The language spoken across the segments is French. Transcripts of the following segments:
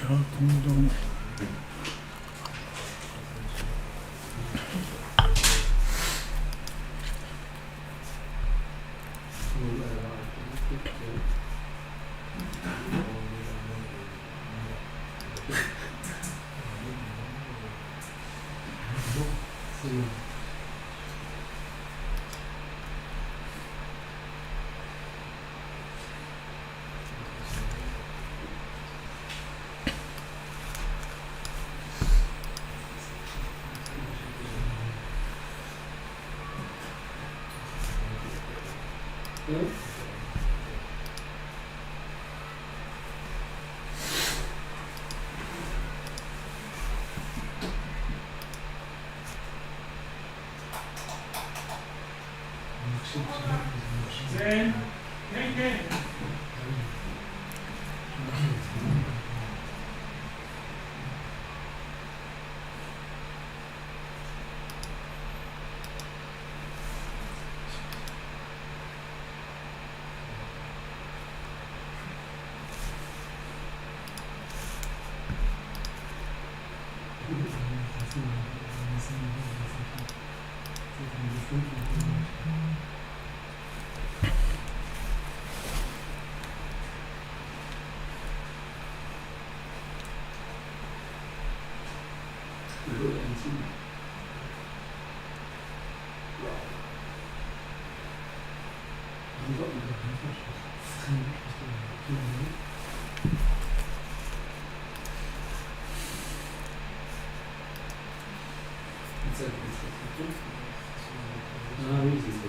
Kundam. Ah oui, c'est ça.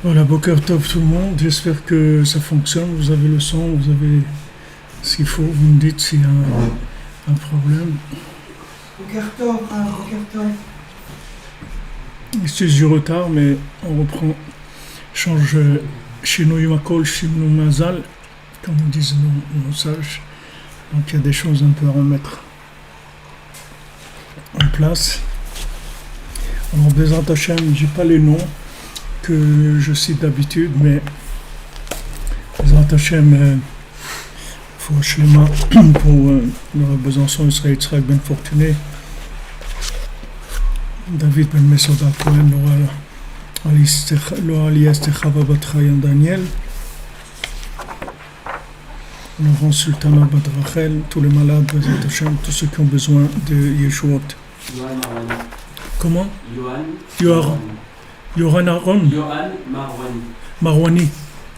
Voilà, Boker Tov tout le monde, j'espère que ça fonctionne, vous avez le son, vous avez ce qu'il faut, vous me dites s'il y a un problème. Boker Tov, Boker Tov. Excuse du retard, mais on reprend, change chez nous Yumakol, chez nous Mazal, comme on disent nos sages. Donc il y a des choses un peu à remettre en place. Alors Bezrat Hashem, j'ai pas les noms que je cite d'habitude, mais Bezrat Hashem, Pour Shlema, pour le Besançon Israël Yitzhak Ben Fortuné, David Ben Mesoda Cohen, Laura Alias Techava Batrayan Daniel, Laurent Sultana Badrachel, tous les malades, Bezat Hashem, tous ceux qui ont besoin de Yeshuot. Comment? Yohan Aaron Marwani.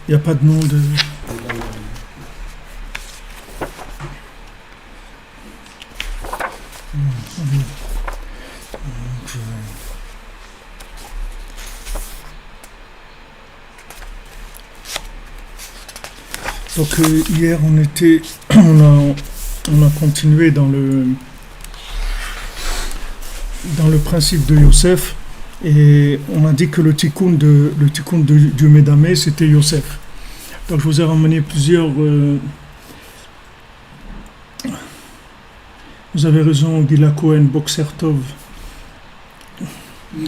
Il n'y a pas de nom de... Donc hier on a continué dans le principe de Yosef et on a dit que le tikkun de Dieu Médamé c'était Yosef. Donc je vous ai ramené plusieurs. Vous avez raison, Gila Cohen, boxer Tov. Il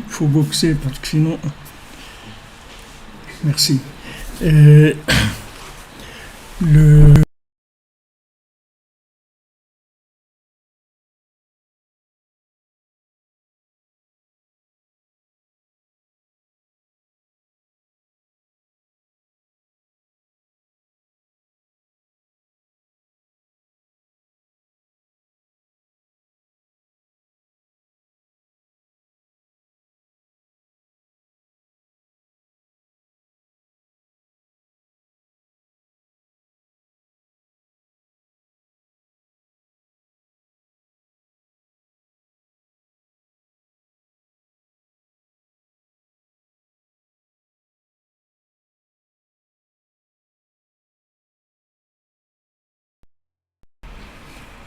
faut boxer parce que sinon. Merci. Il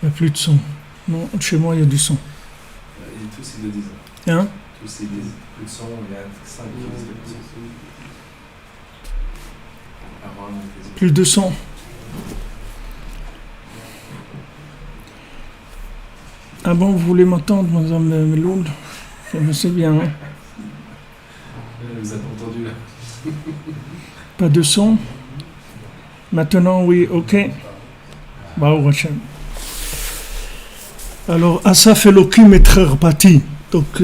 n'y a plus de son. Non, chez moi il y a du son. Et tous ils le disent. Hein? Tous ils disent. Plus de son, il y a 5 qui disent plus de son. Plus de son. Ah bon, vous voulez m'entendre, madame Meloul? Je sais bien, hein? Vous avez entendu là? Pas de son? Maintenant, oui, ok. Baruch Hashem. Alors, Asaf Elokim et Trerpati. Donc,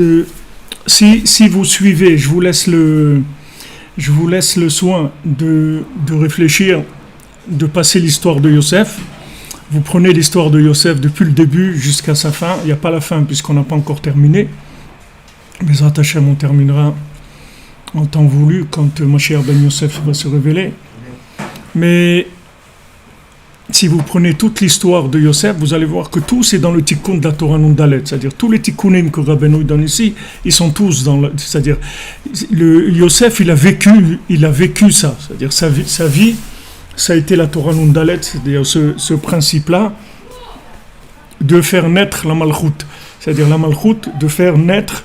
si vous suivez, je vous laisse le soin de réfléchir, de passer l'histoire de Yosef. Vous prenez l'histoire de Yosef depuis le début jusqu'à sa fin. Il n'y a pas la fin puisqu'on n'a pas encore terminé. Mais Hashem, on terminera en temps voulu quand Mashiach ben Yosef va se révéler. Mais si vous prenez toute l'histoire de Yosef, vous allez voir que tout c'est dans le tikkun de la Torah Nun Dalet. C'est-à-dire tous les tikkunim que Rabbeinu donne ici, ils sont tous dans le... C'est-à-dire, Yosef, il a vécu ça. C'est-à-dire sa vie, ça a été la Torah Nun Dalet. C'est-à-dire ce principe-là de faire naître la Malchut. C'est-à-dire la Malchut, de faire naître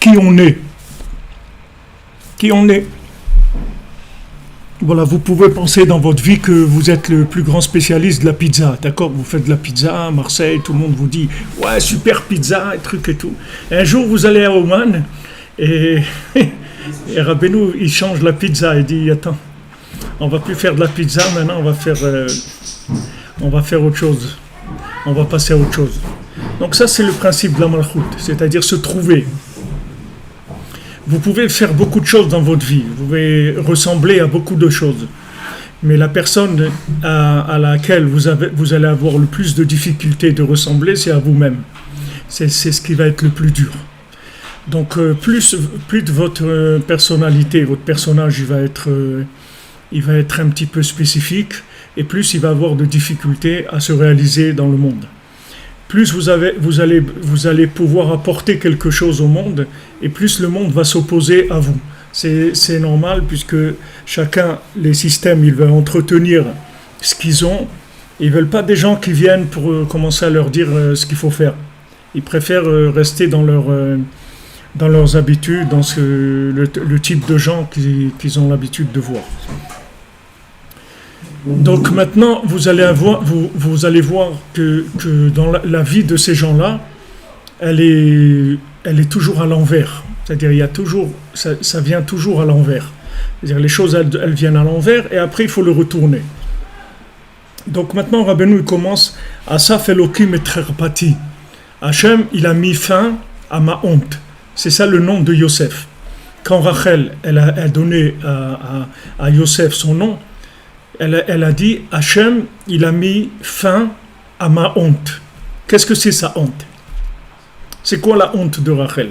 qui on est. Qui on est. Voilà, vous pouvez penser dans votre vie que vous êtes le plus grand spécialiste de la pizza, d'accord? Vous faites de la pizza à Marseille, tout le monde vous dit « Ouais, super pizza, et truc et tout ». Un jour, vous allez à Oman et Rabbeinu, il change la pizza. Il dit « Attends, on va plus faire de la pizza, maintenant on va faire autre chose. On va passer à autre chose. » Donc ça, c'est le principe de la Malchut, c'est-à-dire se trouver. Vous pouvez faire beaucoup de choses dans votre vie, vous pouvez ressembler à beaucoup de choses, mais la personne à laquelle vous allez avoir le plus de difficultés de ressembler, c'est à vous-même. C'est ce qui va être le plus dur. Donc plus de votre personnalité, votre personnage, il va être un petit peu spécifique, et plus il va avoir de difficultés à se réaliser dans le monde. Plus vous allez pouvoir apporter quelque chose au monde, et plus le monde va s'opposer à vous. C'est normal, puisque chacun, les systèmes, ils veulent entretenir ce qu'ils ont. Ils ne veulent pas des gens qui viennent pour commencer à leur dire ce qu'il faut faire. Ils préfèrent rester dans leurs habitudes, dans le type de gens qu'ils ont l'habitude de voir. Donc maintenant, vous allez voir que dans la vie de ces gens-là, elle est toujours à l'envers. C'est-à-dire, ça vient toujours à l'envers. C'est-à-dire, les choses, elles viennent à l'envers et après, il faut le retourner. Donc maintenant, Rabbeinu il commence Asaf Elokim et Trerpati. Hachem, il a mis fin à ma honte. C'est ça le nom de Yosef. Quand Rachel elle a donné à Yosef son nom, elle a dit Hachem, il a mis fin à ma honte. Qu'est-ce que c'est sa honte? C'est quoi la honte de Rachel?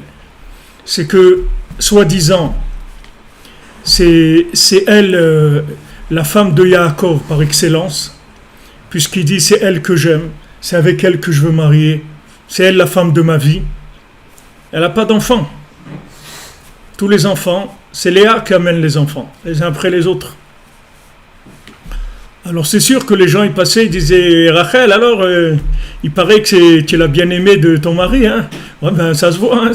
C'est que, soi-disant, c'est elle la femme de Yaakov par excellence, puisqu'il dit c'est elle que j'aime, c'est avec elle que je veux marier, c'est elle la femme de ma vie. Elle n'a pas d'enfants. Tous les enfants, c'est Léa qui amène les enfants, les uns après les autres. Alors c'est sûr que les gens y passaient, ils disaient Rachel, alors il paraît que tu es la bien-aimée de ton mari, hein? Ouais, ben ça se voit, hein?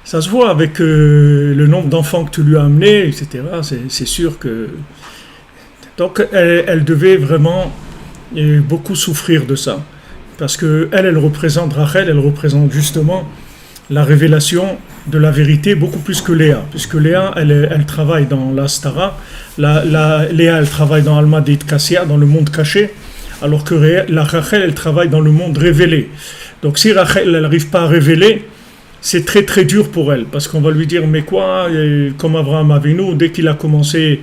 Ça se voit avec le nombre d'enfants que tu lui as amenés, etc. C'est sûr que donc elle devait vraiment beaucoup souffrir de ça, parce que elle représente Rachel, elle représente justement la révélation de la vérité beaucoup plus que Léa, puisque Léa elle travaille dans la Stara, Léa elle travaille dans Alma Deit Kassia, dans le monde caché, alors que la Rachel elle travaille dans le monde révélé. Donc si Rachel elle n'arrive pas à révéler, c'est très très dur pour elle, parce qu'on va lui dire mais quoi, comme Abraham Avinu, dès qu'il a commencé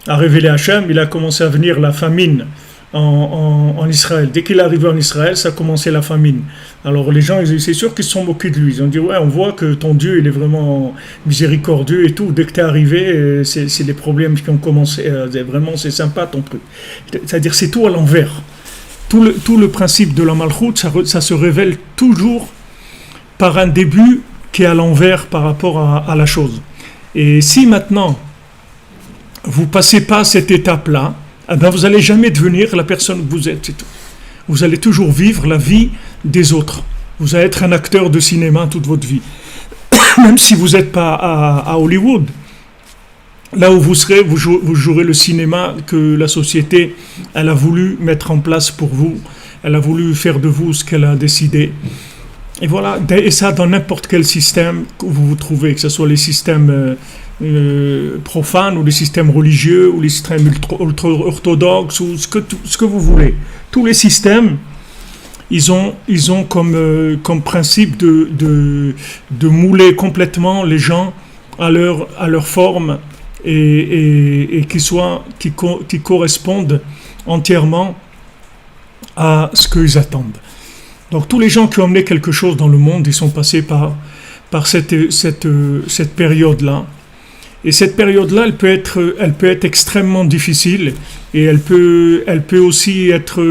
à révéler Hachem, il a commencé à venir la famine en Israël. Dès qu'il est arrivé en Israël, ça a commencé la famine. Alors les gens, c'est sûr qu'ils se sont moqués de lui. Ils ont dit ouais, on voit que ton Dieu il est vraiment miséricordieux et tout. Dès que tu es arrivé, c'est les problèmes qui ont commencé. Vraiment, c'est sympa ton truc. C'est-à-dire c'est tout à l'envers. Tout le principe de la Malchut, ça se révèle toujours par un début qui est à l'envers par rapport à la chose. Et si maintenant vous passez pas cette étape-là, eh ben vous n'allez jamais devenir la personne que vous êtes. C'est tout. Vous allez toujours vivre la vie des autres. Vous allez être un acteur de cinéma toute votre vie. Même si vous n'êtes pas à Hollywood. Là où vous serez, vous jouerez le cinéma que la société elle a voulu mettre en place pour vous. Elle a voulu faire de vous ce qu'elle a décidé. Et voilà, et ça dans n'importe quel système que vous vous trouvez, que ce soit les systèmes profanes ou les systèmes religieux ou les systèmes ultra-orthodoxes ou ce que vous voulez. Tous les systèmes, ils ont comme principe de mouler complètement les gens à leur forme et qui correspondent entièrement à ce qu'ils attendent. Donc tous les gens qui ont amené quelque chose dans le monde, ils sont passés par cette période-là. Et cette période-là, elle peut être extrêmement difficile et elle peut aussi être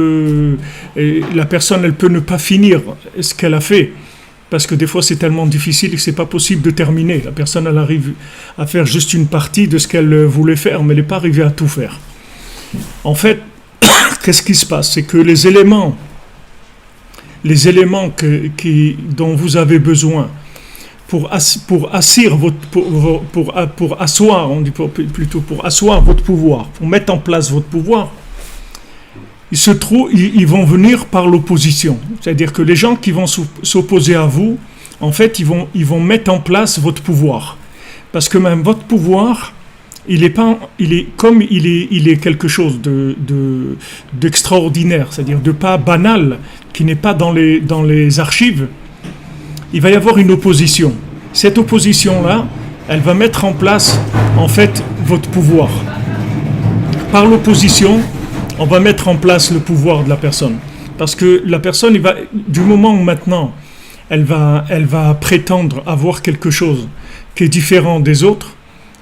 la personne, elle peut ne pas finir ce qu'elle a fait parce que des fois c'est tellement difficile que c'est pas possible de terminer. La personne elle arrive à faire juste une partie de ce qu'elle voulait faire, mais elle n'est pas arrivée à tout faire. En fait, qu'est-ce qui se passe? C'est que les éléments dont vous avez besoin pour asseoir votre pouvoir, pour mettre en place votre pouvoir, ils vont venir par l'opposition. C'est-à-dire que les gens qui vont s'opposer à vous, en fait, ils vont mettre en place votre pouvoir. Parce que même votre pouvoir, il est quelque chose d'extraordinaire, c'est-à-dire de pas banal, qui n'est pas dans les archives. Il va y avoir une opposition. Cette opposition-là, elle va mettre en place, en fait, votre pouvoir. Par l'opposition, on va mettre en place le pouvoir de la personne. Parce que la personne, du moment où maintenant, elle va prétendre avoir quelque chose qui est différent des autres,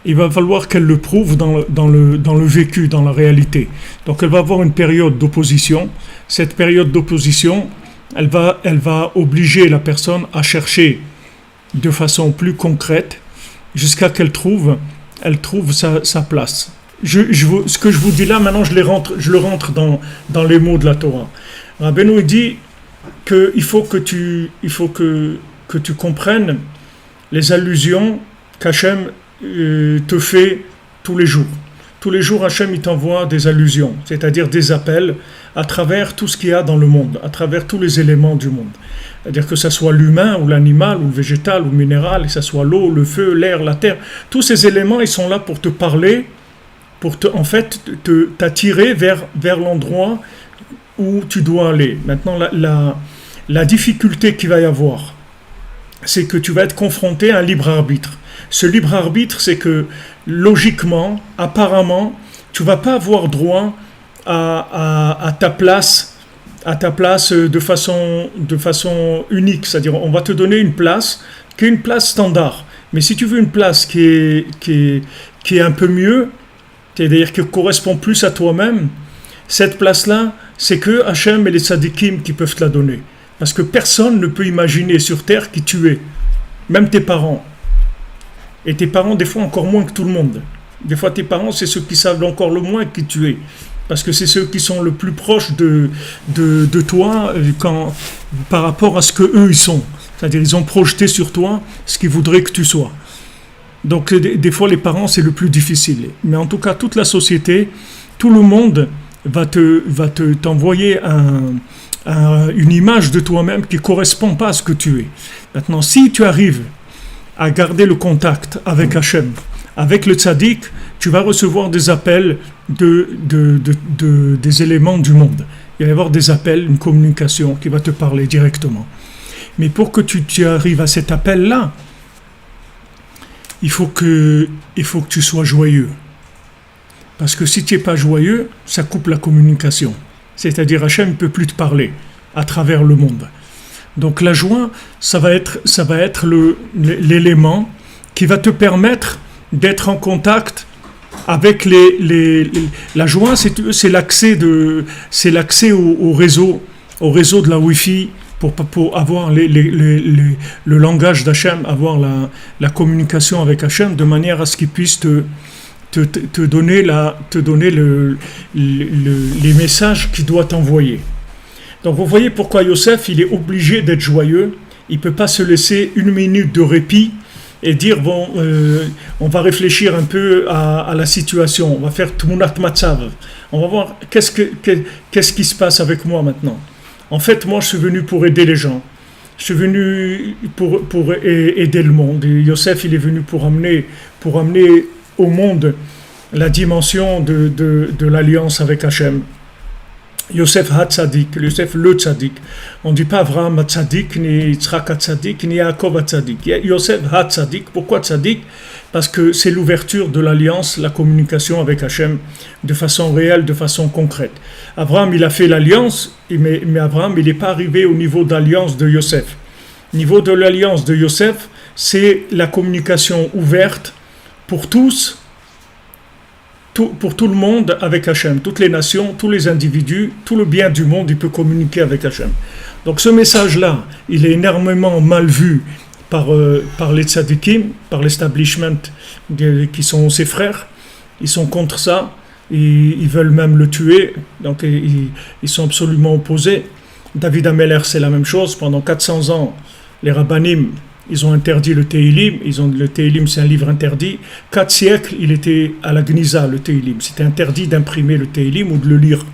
il va falloir qu'elle le prouve dans le vécu, dans la réalité. Donc elle va avoir une période d'opposition. Cette période d'opposition, elle va obliger la personne à chercher de façon plus concrète jusqu'à qu'elle trouve sa place. Ce que je vous dis là, maintenant je le rentre dans les mots de la Torah. Rabbeinu dit qu'il faut que tu comprennes les allusions qu'Hachem te fait tous les jours. Tous les jours, Hachem il t'envoie des allusions, c'est-à-dire des appels à travers tout ce qu'il y a dans le monde, à travers tous les éléments du monde. C'est-à-dire que ce soit l'humain ou l'animal ou le végétal ou le minéral, que ce soit l'eau, le feu, l'air, la terre, tous ces éléments ils sont là pour te parler en fait t'attirer vers l'endroit où tu dois aller. Maintenant, la difficulté qu'il va y avoir, c'est que tu vas être confronté à un libre arbitre. Ce libre arbitre, c'est que logiquement, apparemment, tu vas pas avoir droit à ta place de façon unique. C'est-à-dire, on va te donner une place qui est une place standard. Mais si tu veux une place qui est un peu mieux, c'est-à-dire qui correspond plus à toi-même, cette place-là, c'est que Hachem et les tzadikim qui peuvent te la donner. Parce que personne ne peut imaginer sur terre qui tu es. Même tes parents. Et tes parents, des fois, encore moins que tout le monde. Des fois, tes parents, c'est ceux qui savent encore le moins qui tu es. Parce que c'est ceux qui sont le plus proches de toi par rapport à ce qu'eux, ils sont. C'est-à-dire, ils ont projeté sur toi ce qu'ils voudraient que tu sois. Donc, des fois, les parents, c'est le plus difficile. Mais en tout cas, toute la société, tout le monde va t'envoyer une image de toi-même qui ne correspond pas à ce que tu es. Maintenant, si tu arrives à garder le contact avec Hachem, avec le tzaddik, tu vas recevoir des appels des éléments du monde. Il va y avoir des appels, une communication qui va te parler directement. Mais pour que tu arrives à cet appel-là, il faut que tu sois joyeux. Parce que si tu n'es pas joyeux, ça coupe la communication. C'est-à-dire Hachem ne peut plus te parler à travers le monde. Donc la joie, ça va être l'élément qui va te permettre d'être en contact avec la joie, c'est l'accès au réseau de la Wi-Fi pour avoir le langage d'Hachem, avoir la communication avec Hachem de manière à ce qu'il puisse te donner les messages qu'il doit t'envoyer. Donc vous voyez pourquoi Yosef, il est obligé d'être joyeux. Il ne peut pas se laisser une minute de répit et dire on va réfléchir un peu à la situation, on va faire Tmunat Matzav, on va voir qu'est-ce qui se passe avec moi maintenant. En fait, moi, je suis venu pour aider les gens. Je suis venu pour aider le monde. Et Yosef, il est venu pour amener au monde la dimension de l'alliance avec Hachem. Yosef ha-tzadik, Yosef le tzadik. On ne dit pas Avraham ha-tzadik, ni Yitzhak ha-tzadik, ni Yaakov ha-tzadik. Yosef ha-tzadik. Pourquoi tzadik? Parce que c'est l'ouverture de l'alliance, la communication avec Hachem de façon réelle, de façon concrète. Abraham, il a fait l'alliance, mais Abraham, il n'est pas arrivé au niveau d'alliance de Yosef. Au niveau de l'alliance de Yosef, c'est la communication ouverte pour tous, pour tout le monde avec Hachem, toutes les nations, tous les individus, tout le bien du monde, il peut communiquer avec Hachem. Donc ce message-là, il est énormément mal vu par les tzadikim, par l'establishment qui sont ses frères. Ils sont contre ça, ils veulent même le tuer, donc ils sont absolument opposés. David Ameller, c'est la même chose. Pendant 400 ans, les rabbanim, ils ont interdit le Tehillim. Le Tehillim, c'est un livre interdit. 4 siècles, il était à la Gnisa, le Tehillim. C'était interdit d'imprimer le Tehillim ou de le lire.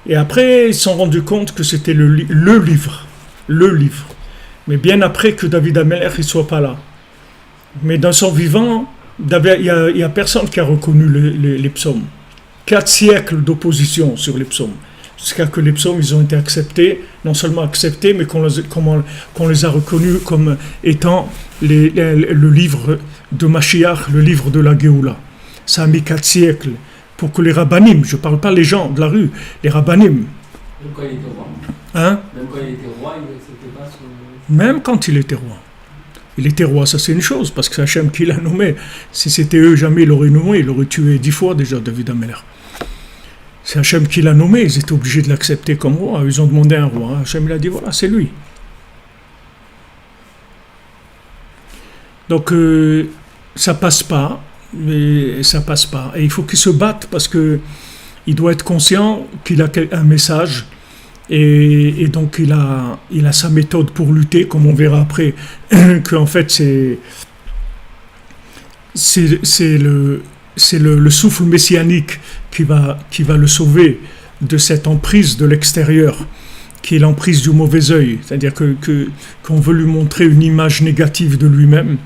Et après, ils se sont rendus compte que c'était le livre. Le livre. Mais bien après que David Ameller ne soit pas là. Mais dans son vivant, il n'y a personne qui a reconnu les psaumes. 4 siècles d'opposition sur les psaumes. Jusqu'à que les psaumes, ils ont été acceptés, non seulement acceptés, mais qu'on les a reconnus comme étant le livre de Mashiach, le livre de la Géoula. Ça a mis 4 siècles pour que les rabbanim, je ne parle pas les gens de la rue, les rabbanim. Même quand il était roi. Hein? Même quand il était roi, il n'acceptait pas son... Même quand il était roi. Il était roi, ça c'est une chose, parce que c'est Hachem qui l'a nommé. Si c'était eux, jamais il l'aurait nommé, il l'aurait tué 10 fois déjà, David Ameller. C'est Hachem qui l'a nommé, ils étaient obligés de l'accepter comme roi. Ils ont demandé un roi. Hachem il a dit voilà, c'est lui. Donc ça passe pas, mais ça passe pas. Et il faut qu'il se batte parce que il doit être conscient qu'il a un message et donc il a sa méthode pour lutter, comme on verra après, qu'en fait c'est le souffle messianique qui va le sauver de cette emprise de l'extérieur, qui est l'emprise du mauvais œil, c'est-à-dire qu'on veut lui montrer une image négative de lui-même,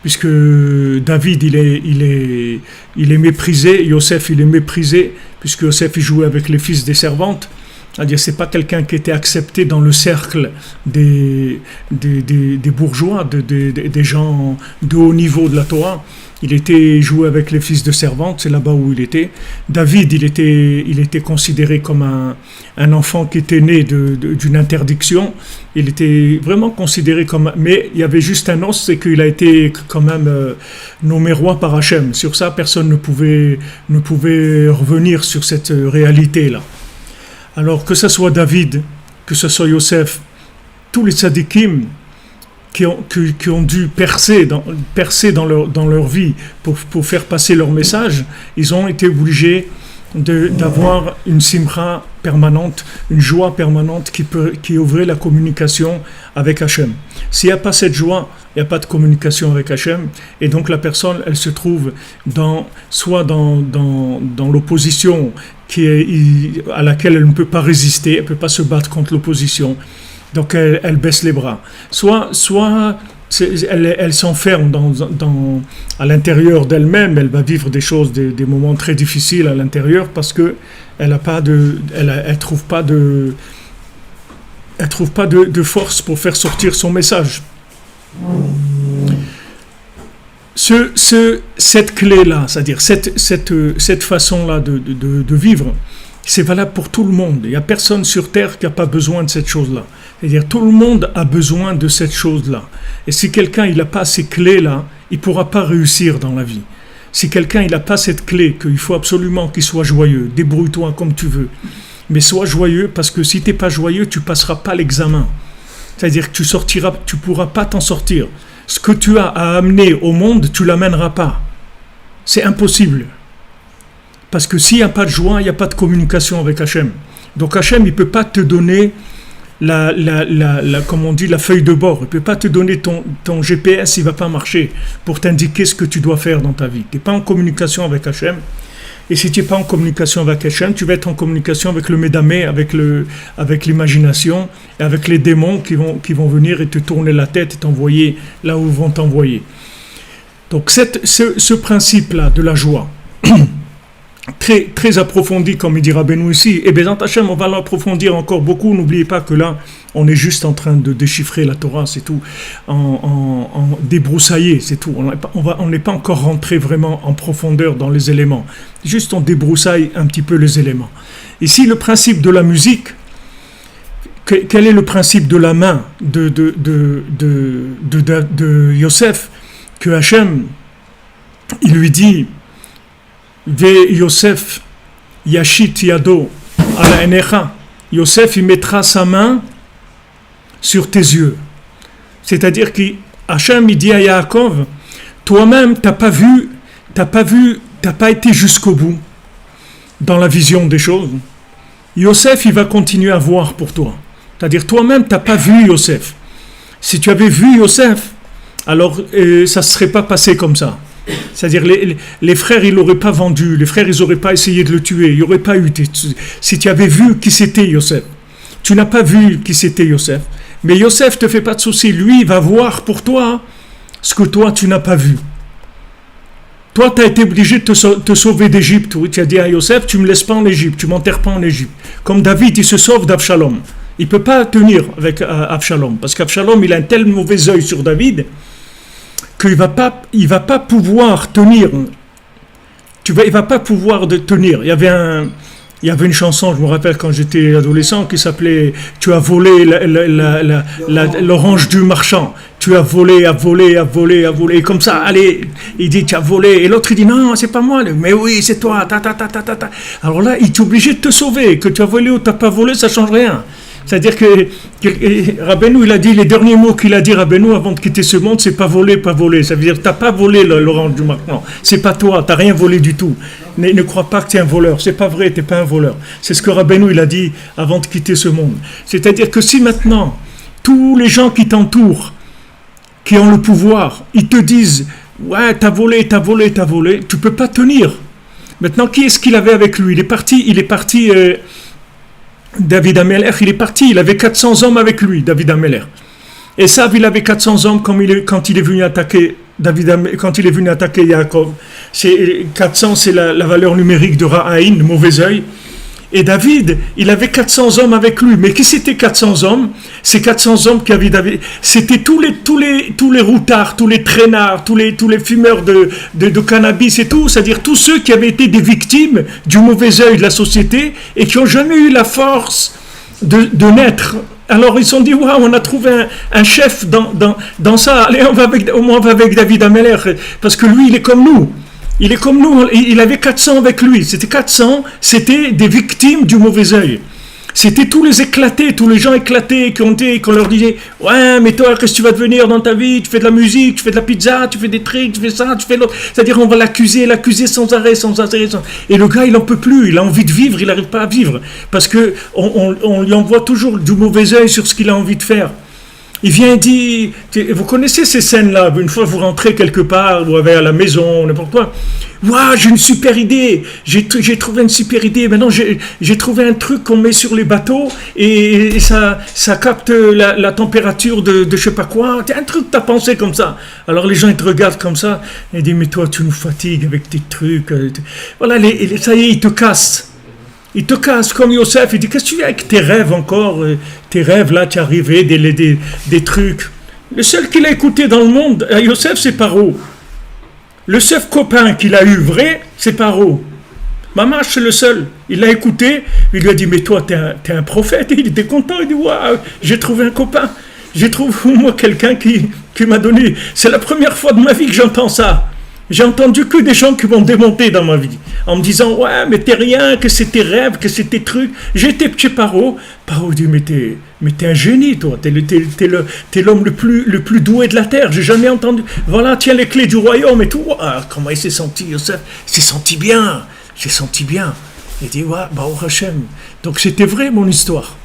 puisque David il est méprisé, Yosef il est méprisé, puisque Yosef il jouait avec les fils des servantes. C'est-à-dire c'est pas quelqu'un qui était accepté dans le cercle des bourgeois, des gens de haut niveau de la Torah. Il était joué avec les fils de servantes, c'est là-bas où il était. David, il était considéré comme un enfant qui était né d'une interdiction. Il était vraiment considéré comme... Mais il y avait juste un os, c'est qu'il a été quand même nommé roi par Hachem. Sur ça, personne ne pouvait revenir sur cette réalité-là. Alors que ce soit David, que ce soit Yosef, tous les tzadikim qui ont dû percer dans leur vie pour faire passer leur message, ils ont été obligés d'avoir une simcha permanente, une joie permanente qui ouvrait la communication avec Hachem. S'il n'y a pas cette joie, il n'y a pas de communication avec Hachem, et donc la personne, elle se trouve soit dans l'opposition à laquelle elle ne peut pas résister, elle ne peut pas se battre contre l'opposition, donc elle baisse les bras. Soit elle s'enferme à l'intérieur d'elle-même, elle va vivre des choses, des moments très difficiles à l'intérieur parce que elle trouve pas de force pour faire sortir son message. Cette clé-là, c'est-à-dire cette façon-là de vivre, c'est valable pour tout le monde. Il n'y a personne sur Terre qui n'a pas besoin de cette chose-là. C'est-à-dire tout le monde a besoin de cette chose-là. Et si quelqu'un n'a pas ces clés-là, il ne pourra pas réussir dans la vie. Si quelqu'un n'a pas cette clé, qu'il faut absolument qu'il soit joyeux, débrouille-toi comme tu veux. Mais sois joyeux, parce que si tu n'es pas joyeux, tu ne passeras pas l'examen. C'est-à-dire que tu ne pourras pas t'en sortir. Ce que tu as à amener au monde, tu ne l'amèneras pas. C'est impossible. Parce que s'il n'y a pas de joie, il n'y a pas de communication avec Hachem. Donc Hachem, il ne peut pas te donner comme on dit, la feuille de bord. Il ne peut pas te donner ton GPS, il ne va pas marcher pour t'indiquer ce que tu dois faire dans ta vie. Tu n'es pas en communication avec Hachem. Et si tu n'es pas en communication avec Hachem, tu vas être en communication avec le Médamé, avec l'imagination, et avec les démons qui vont venir et te tourner la tête et t'envoyer là où ils vont t'envoyer. Donc ce principe-là de la joie, très, très approfondi, comme il dit Rabbeinu ici, et Bézant Hachem, on va l'approfondir encore beaucoup. N'oubliez pas que là, on est juste en train de déchiffrer la Torah, c'est tout, en débroussailler, c'est tout. On n'est pas encore rentré vraiment en profondeur dans les éléments. Juste on débroussaille un petit peu les éléments. Ici, le principe de la musique, quel est le principe de la main de Yosef, que Hachem, il lui dit, Ve Yosef Yashit Yado ala Enecha. Yosef, il mettra sa main sur tes yeux. C'est-à-dire qu'Hachem, il dit à Yaakov, toi-même, t'as pas été jusqu'au bout dans la vision des choses. Yosef, il va continuer à voir pour toi. C'est-à-dire, toi-même, t'as pas vu Yosef. Si tu avais vu Yosef, alors ça ne serait pas passé comme ça. C'est-à-dire les frères, ils l'auraient pas vendu, les frères, ils n'auraient pas essayé de le tuer, il n'y aurait pas eu... Si tu avais vu qui c'était Yosef, tu n'as pas vu qui c'était Yosef, mais Yosef, te fait pas de souci, lui, il va voir pour toi ce que toi, tu n'as pas vu. Toi, tu as été obligé de te sauver d'Égypte, oui, tu as dit à Yosef, tu ne me laisses pas en Égypte, tu ne m'enterres pas en Égypte. Comme David, il se sauve d'Abshalom. Il ne peut pas tenir avec Abshalom, parce qu'Abshalom, il a un tel mauvais œil sur David, qu'il il va pas pouvoir tenir. Il va pas pouvoir tenir. Il y avait une chanson, je me rappelle quand j'étais adolescent, qui s'appelait « Tu as volé l'orange du marchand ». Tu as volé, et comme ça, allez, il dit « Tu as volé ». Et l'autre, il dit « Non, c'est pas moi ». Mais oui, c'est toi, Alors là, il est obligé de te sauver. Que tu as volé ou tu n'as pas volé, ça ne change rien. C'est-à-dire que Rabbeinu, il a dit, les derniers mots qu'il a dit Rabbeinu avant de quitter ce monde, c'est pas voler. Ça veut dire, tu n'as pas volé l'orange du marchand. C'est pas toi, tu n'as rien volé du tout. Ne crois pas que tu es un voleur. C'est pas vrai, tu n'es pas un voleur. C'est ce que Rabbeinu, il a dit avant de quitter ce monde. C'est-à-dire que si maintenant, tous les gens qui t'entourent, qui ont le pouvoir, ils te disent, ouais, t'as volé, tu peux pas tenir. Maintenant, qui est-ce qu'il avait avec lui? Il est parti. David Ameller, il est parti, il avait 400 hommes avec lui, David Ameller. Esav, il avait 400 hommes quand il est venu attaquer quand il est venu attaquer Yaakov. 400, c'est la valeur numérique de Ra'aïn, le mauvais œil. Et David, il avait 400 hommes avec lui. Mais qui c'était 400 hommes? Ces 400 hommes qui avaient David, c'était tous les routards, tous les traînards, tous les fumeurs de cannabis et tout, c'est-à-dire tous ceux qui avaient été des victimes du mauvais œil de la société et qui n'ont jamais eu la force de naître. Alors ils se sont dit, waouh, on a trouvé un chef dans ça. Allez, on va avec David Ameller, parce que lui, il est comme nous. Il est comme nous, il avait 400 avec lui. C'était 400, c'était des victimes du mauvais œil. C'était tous les éclatés, tous les gens éclatés qu'on leur disait, ouais, mais toi, qu'est-ce que tu vas devenir dans ta vie? Tu fais de la musique, tu fais de la pizza, tu fais des trucs, tu fais ça, tu fais l'autre. C'est-à-dire, on va l'accuser sans arrêt. Et le gars, il n'en peut plus, il a envie de vivre, il n'arrive pas à vivre. Parce qu'on lui envoie toujours du mauvais œil sur ce qu'il a envie de faire. Il vient et dit, vous connaissez ces scènes-là, une fois vous rentrez quelque part, vous avez à la maison, n'importe quoi. Waouh, j'ai une super idée, j'ai trouvé une super idée, maintenant j'ai trouvé un truc qu'on met sur les bateaux et ça capte la température de je sais pas quoi. C'est un truc que t'as pensé comme ça. Alors les gens ils te regardent comme ça et disent, mais toi tu nous fatigues avec tes trucs. Voilà, ça y est, ils te cassent. Il te casse comme Yosef, il dit, qu'est-ce que tu fais avec tes rêves encore? Tes rêves là, tu es arrivé, des trucs. Le seul qu'il a écouté dans le monde, Yosef, c'est Paro. Le seul copain qu'il a eu vrai, c'est Paro. Mamash, c'est le seul. Il l'a écouté, il lui a dit, mais toi, t'es un prophète. Et il était content, il dit, waouh, j'ai trouvé un copain. J'ai trouvé moi quelqu'un qui m'a donné. C'est la première fois de ma vie que j'entends ça. J'ai entendu que des gens qui m'ont démonté dans ma vie, en me disant, ouais, mais t'es rien, que c'est tes rêves, que c'est tes trucs. J'étais petit Paro. Paro dit, mais t'es un génie, toi. T'es l'homme le plus doué de la terre. J'ai jamais entendu. Voilà, tiens les clés du royaume et tout. Ah, comment il s'est senti, Yosef? Il s'est senti bien. J'ai senti bien. Il dit, ouais, Baruch Hashem. Donc c'était vrai, mon histoire.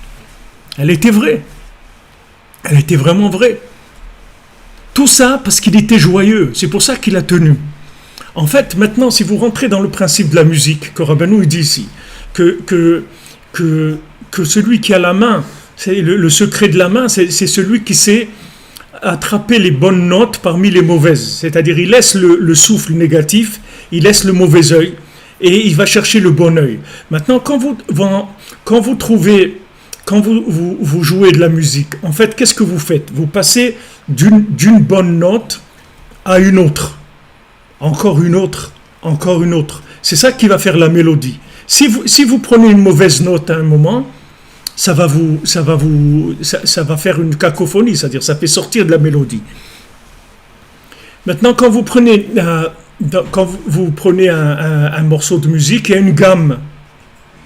Elle était vraie. Elle était vraiment vraie. Tout ça parce qu'il était joyeux. C'est pour ça qu'il a tenu. En fait, maintenant, si vous rentrez dans le principe de la musique, que Rabbeinu dit ici, que celui qui a la main, c'est le secret de la main, c'est celui qui sait attraper les bonnes notes parmi les mauvaises. C'est-à-dire, il laisse le souffle négatif, il laisse le mauvais œil, et il va chercher le bon œil. Maintenant, quand vous jouez de la musique, en fait, qu'est-ce que vous faites? Vous passez d'une bonne note à une autre. Encore une autre. C'est ça qui va faire la mélodie. Si vous prenez une mauvaise note à un moment, ça va faire une cacophonie, c'est-à-dire ça fait sortir de la mélodie. Maintenant, quand vous prenez un morceau de musique, il y a une gamme.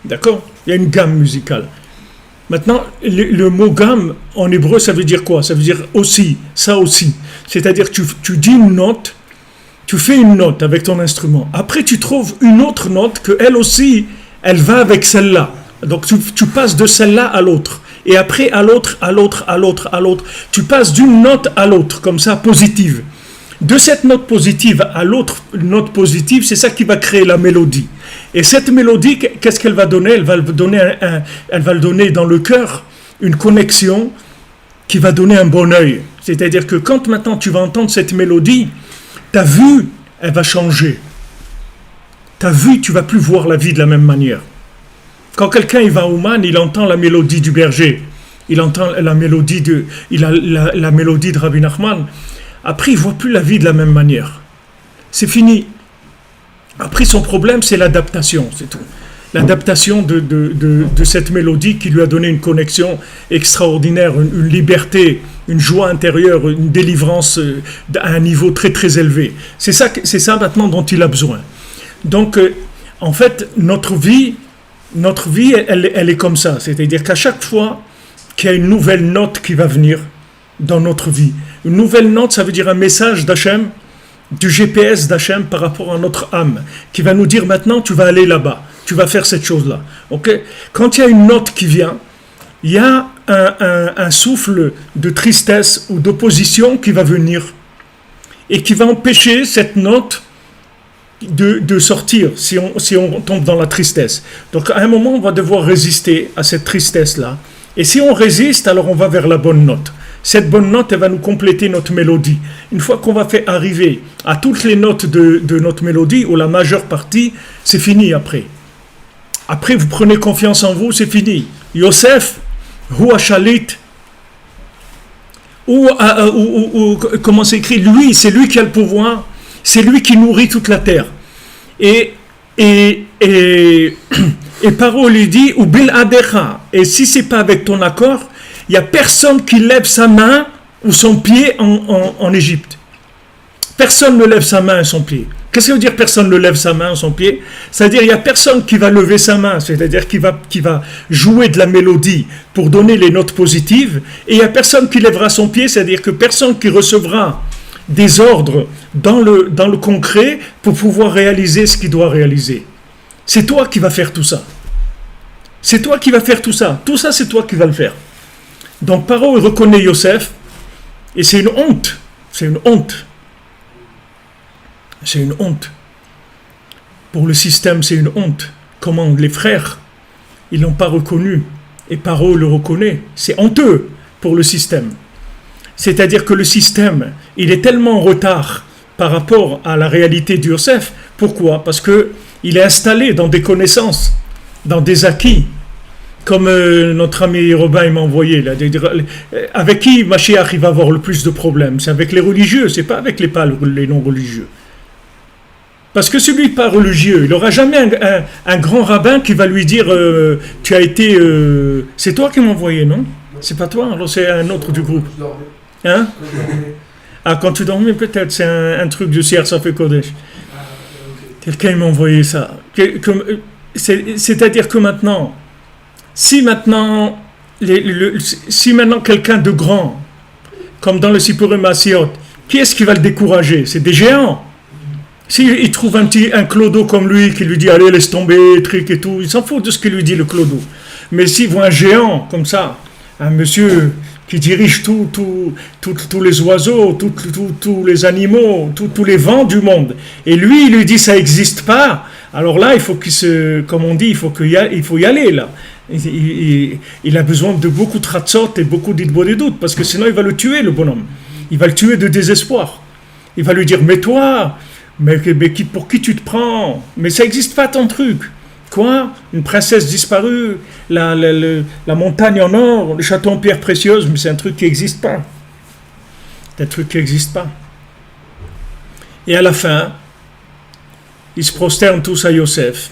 D'accord? Il y a une gamme musicale. Maintenant, le mot gamme, en hébreu, ça veut dire quoi? Ça veut dire aussi, ça aussi. C'est-à-dire que tu dis une note, tu fais une note avec ton instrument. Après, tu trouves une autre note que elle aussi, elle va avec celle-là. Donc, tu passes de celle-là à l'autre. Et après, à l'autre. Tu passes d'une note à l'autre, comme ça, positive. De cette note positive à l'autre note positive, c'est ça qui va créer la mélodie. Et cette mélodie, qu'est-ce qu'elle va donner? Elle va le donner dans le cœur, une connexion qui va donner un bon œil. C'est-à-dire que quand maintenant tu vas entendre cette mélodie, ta vue, elle va changer. Ta vue, tu vas plus voir la vie de la même manière. Quand quelqu'un il va au Man, il entend la mélodie du berger, il entend la mélodie de Rabbi Nachman. Après, il ne voit plus la vie de la même manière. C'est fini. Après, son problème, c'est l'adaptation, c'est tout. L'adaptation de cette mélodie qui lui a donné une connexion extraordinaire, une liberté, une joie intérieure, une délivrance à un niveau très très élevé. C'est ça maintenant dont il a besoin. Donc, en fait, notre vie, elle est comme ça. C'est-à-dire qu'à chaque fois qu'il y a une nouvelle note qui va venir dans notre vie, une nouvelle note, ça veut dire un message d'Hachem, du GPS d'Hachem par rapport à notre âme, qui va nous dire maintenant, tu vas aller là-bas, tu vas faire cette chose-là. Okay? Quand il y a une note qui vient, il y a un souffle de tristesse ou d'opposition qui va venir et qui va empêcher cette note de sortir si on tombe dans la tristesse. Donc à un moment, on va devoir résister à cette tristesse-là. Et si on résiste, alors on va vers la bonne note. Cette bonne note, elle va nous compléter notre mélodie. Une fois qu'on va faire arriver à toutes les notes de notre mélodie, ou la majeure partie, c'est fini après. Après, vous prenez confiance en vous, c'est fini. Yosef, Hua Shalit, comment c'est écrit, lui, c'est lui qui a le pouvoir, c'est lui qui nourrit toute la terre. Et Paro lui dit, ou bil adecha, et si c'est pas avec ton accord, il n'y a personne qui lève sa main ou son pied en Égypte. Personne ne lève sa main et son pied. Qu'est-ce que veut dire personne ne lève sa main et son pied? C'est-à-dire il n'y a personne qui va lever sa main, c'est-à-dire qui va jouer de la mélodie pour donner les notes positives, et il n'y a personne qui lèvera son pied, c'est-à-dire que personne qui recevra des ordres dans le concret pour pouvoir réaliser ce qu'il doit réaliser. C'est toi qui vas faire tout ça. C'est toi qui vas faire tout ça. Tout ça, c'est toi qui vas le faire. Donc Paro reconnaît Yosef, et c'est une honte. C'est une honte. C'est une honte. Pour le système, c'est une honte. Comment les frères, ils ne l'ont pas reconnu, et Paro le reconnaît. C'est honteux pour le système. C'est-à-dire que le système, il est tellement en retard par rapport à la réalité de Yosef. Pourquoi? Parce qu'il est installé dans des connaissances, dans des acquis. Comme notre ami Robin il m'a envoyé là, avec qui Mashiach il va avoir le plus de problèmes? C'est avec les religieux, c'est pas avec les non-religieux. Parce que celui pas religieux, il n'aura jamais un grand rabbin qui va lui dire tu as été... c'est toi qui m'as envoyé, non? C'est pas toi, alors c'est un autre du groupe. Hein? Ah, quand tu dormais peut-être, c'est un truc du Siar Safé Kodesh. Quelqu'un m'a envoyé ça. C'est-à-dire que maintenant, si maintenant quelqu'un de grand, comme dans le Sipurim Asiot, qui est-ce qui va le décourager? C'est des géants. S'il trouve un clodo comme lui qui lui dit allez laisse tomber, truc et tout, il s'en fout de ce que lui dit le clodo. Mais s'il voit un géant comme ça, un monsieur qui dirige tous les oiseaux, tous les animaux, tous les vents du monde, et lui il lui dit ça n'existe pas, alors là il faut comme on dit, il faut y aller là. Il a besoin de beaucoup de ratzot et beaucoup d'idbodédout, parce que sinon il va le tuer le bonhomme. Il va le tuer de désespoir. Il va lui dire mais toi, pour qui tu te prends? Mais ça n'existe pas ton truc. Quoi? Une princesse disparue, la montagne en or, le château en pierre précieuse, mais c'est un truc qui n'existe pas. C'est un truc qui n'existe pas. Et à la fin, ils se prosternent tous à Yosef.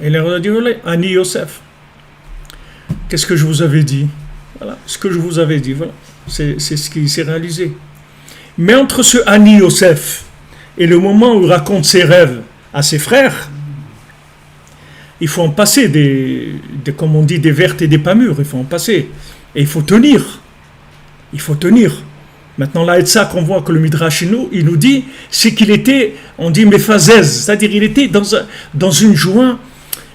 Et il leur a dit, Ani Yosef. Qu'est-ce que je vous avais dit? Voilà, ce que je vous avais dit, voilà. C'est ce qui s'est réalisé. Mais entre ce Ani Yosef et le moment où il raconte ses rêves à ses frères, il faut en passer comme on dit, des vertes et des pas mûres. Il faut en passer. Et il faut tenir. Il faut tenir. Maintenant, là, c'est ça qu'on voit que le Midrash, il nous dit, c'est qu'il était, on dit, méphazèse, c'est-à-dire il était dans une joie,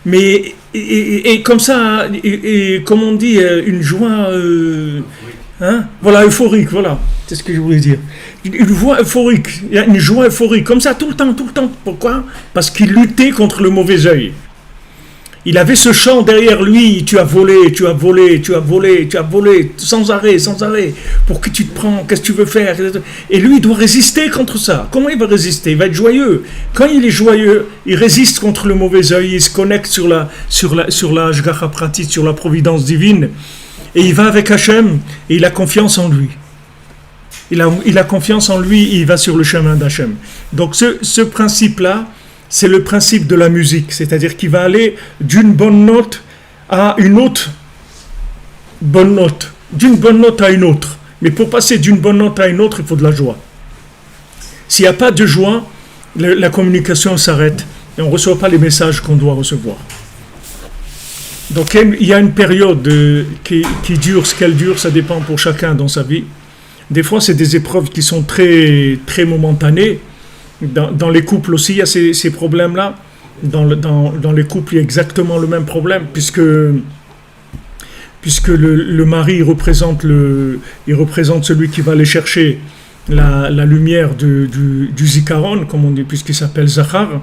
mais, et comme ça, et comme on dit, une joie, voilà, euphorique, voilà, c'est ce que je voulais dire. Une joie euphorique, une joie euphorique, comme ça, tout le temps. Pourquoi? Parce qu'il luttait contre le mauvais œil. Il avait ce chant derrière lui, tu as volé, sans arrêt. Pour qui tu te prends? Qu'est-ce que tu veux faire? Et lui, il doit résister contre ça. Comment il va résister? Il va être joyeux. Quand il est joyeux, il résiste contre le mauvais œil, il se connecte sur la Ashgacha Pratit, sur la providence divine. Et il va avec Hachem, et il a confiance en lui. Il a confiance en lui, et il va sur le chemin d'Hachem. Donc ce principe-là, c'est le principe de la musique, c'est-à-dire qu'il va aller d'une bonne note à une autre bonne note, d'une bonne note à une autre. Mais pour passer d'une bonne note à une autre, il faut de la joie. S'il n'y a pas de joie, la communication s'arrête et on ne reçoit pas les messages qu'on doit recevoir. Donc il y a une période qui dure, ce qu'elle dure, ça dépend pour chacun dans sa vie. Des fois, c'est des épreuves qui sont très, très momentanées. Dans les couples aussi, il y a ces problèmes-là. Dans les couples, il y a exactement le même problème, puisque le mari représente celui qui va aller chercher la lumière du Zikaron, comme on dit, puisqu'il s'appelle Zachar.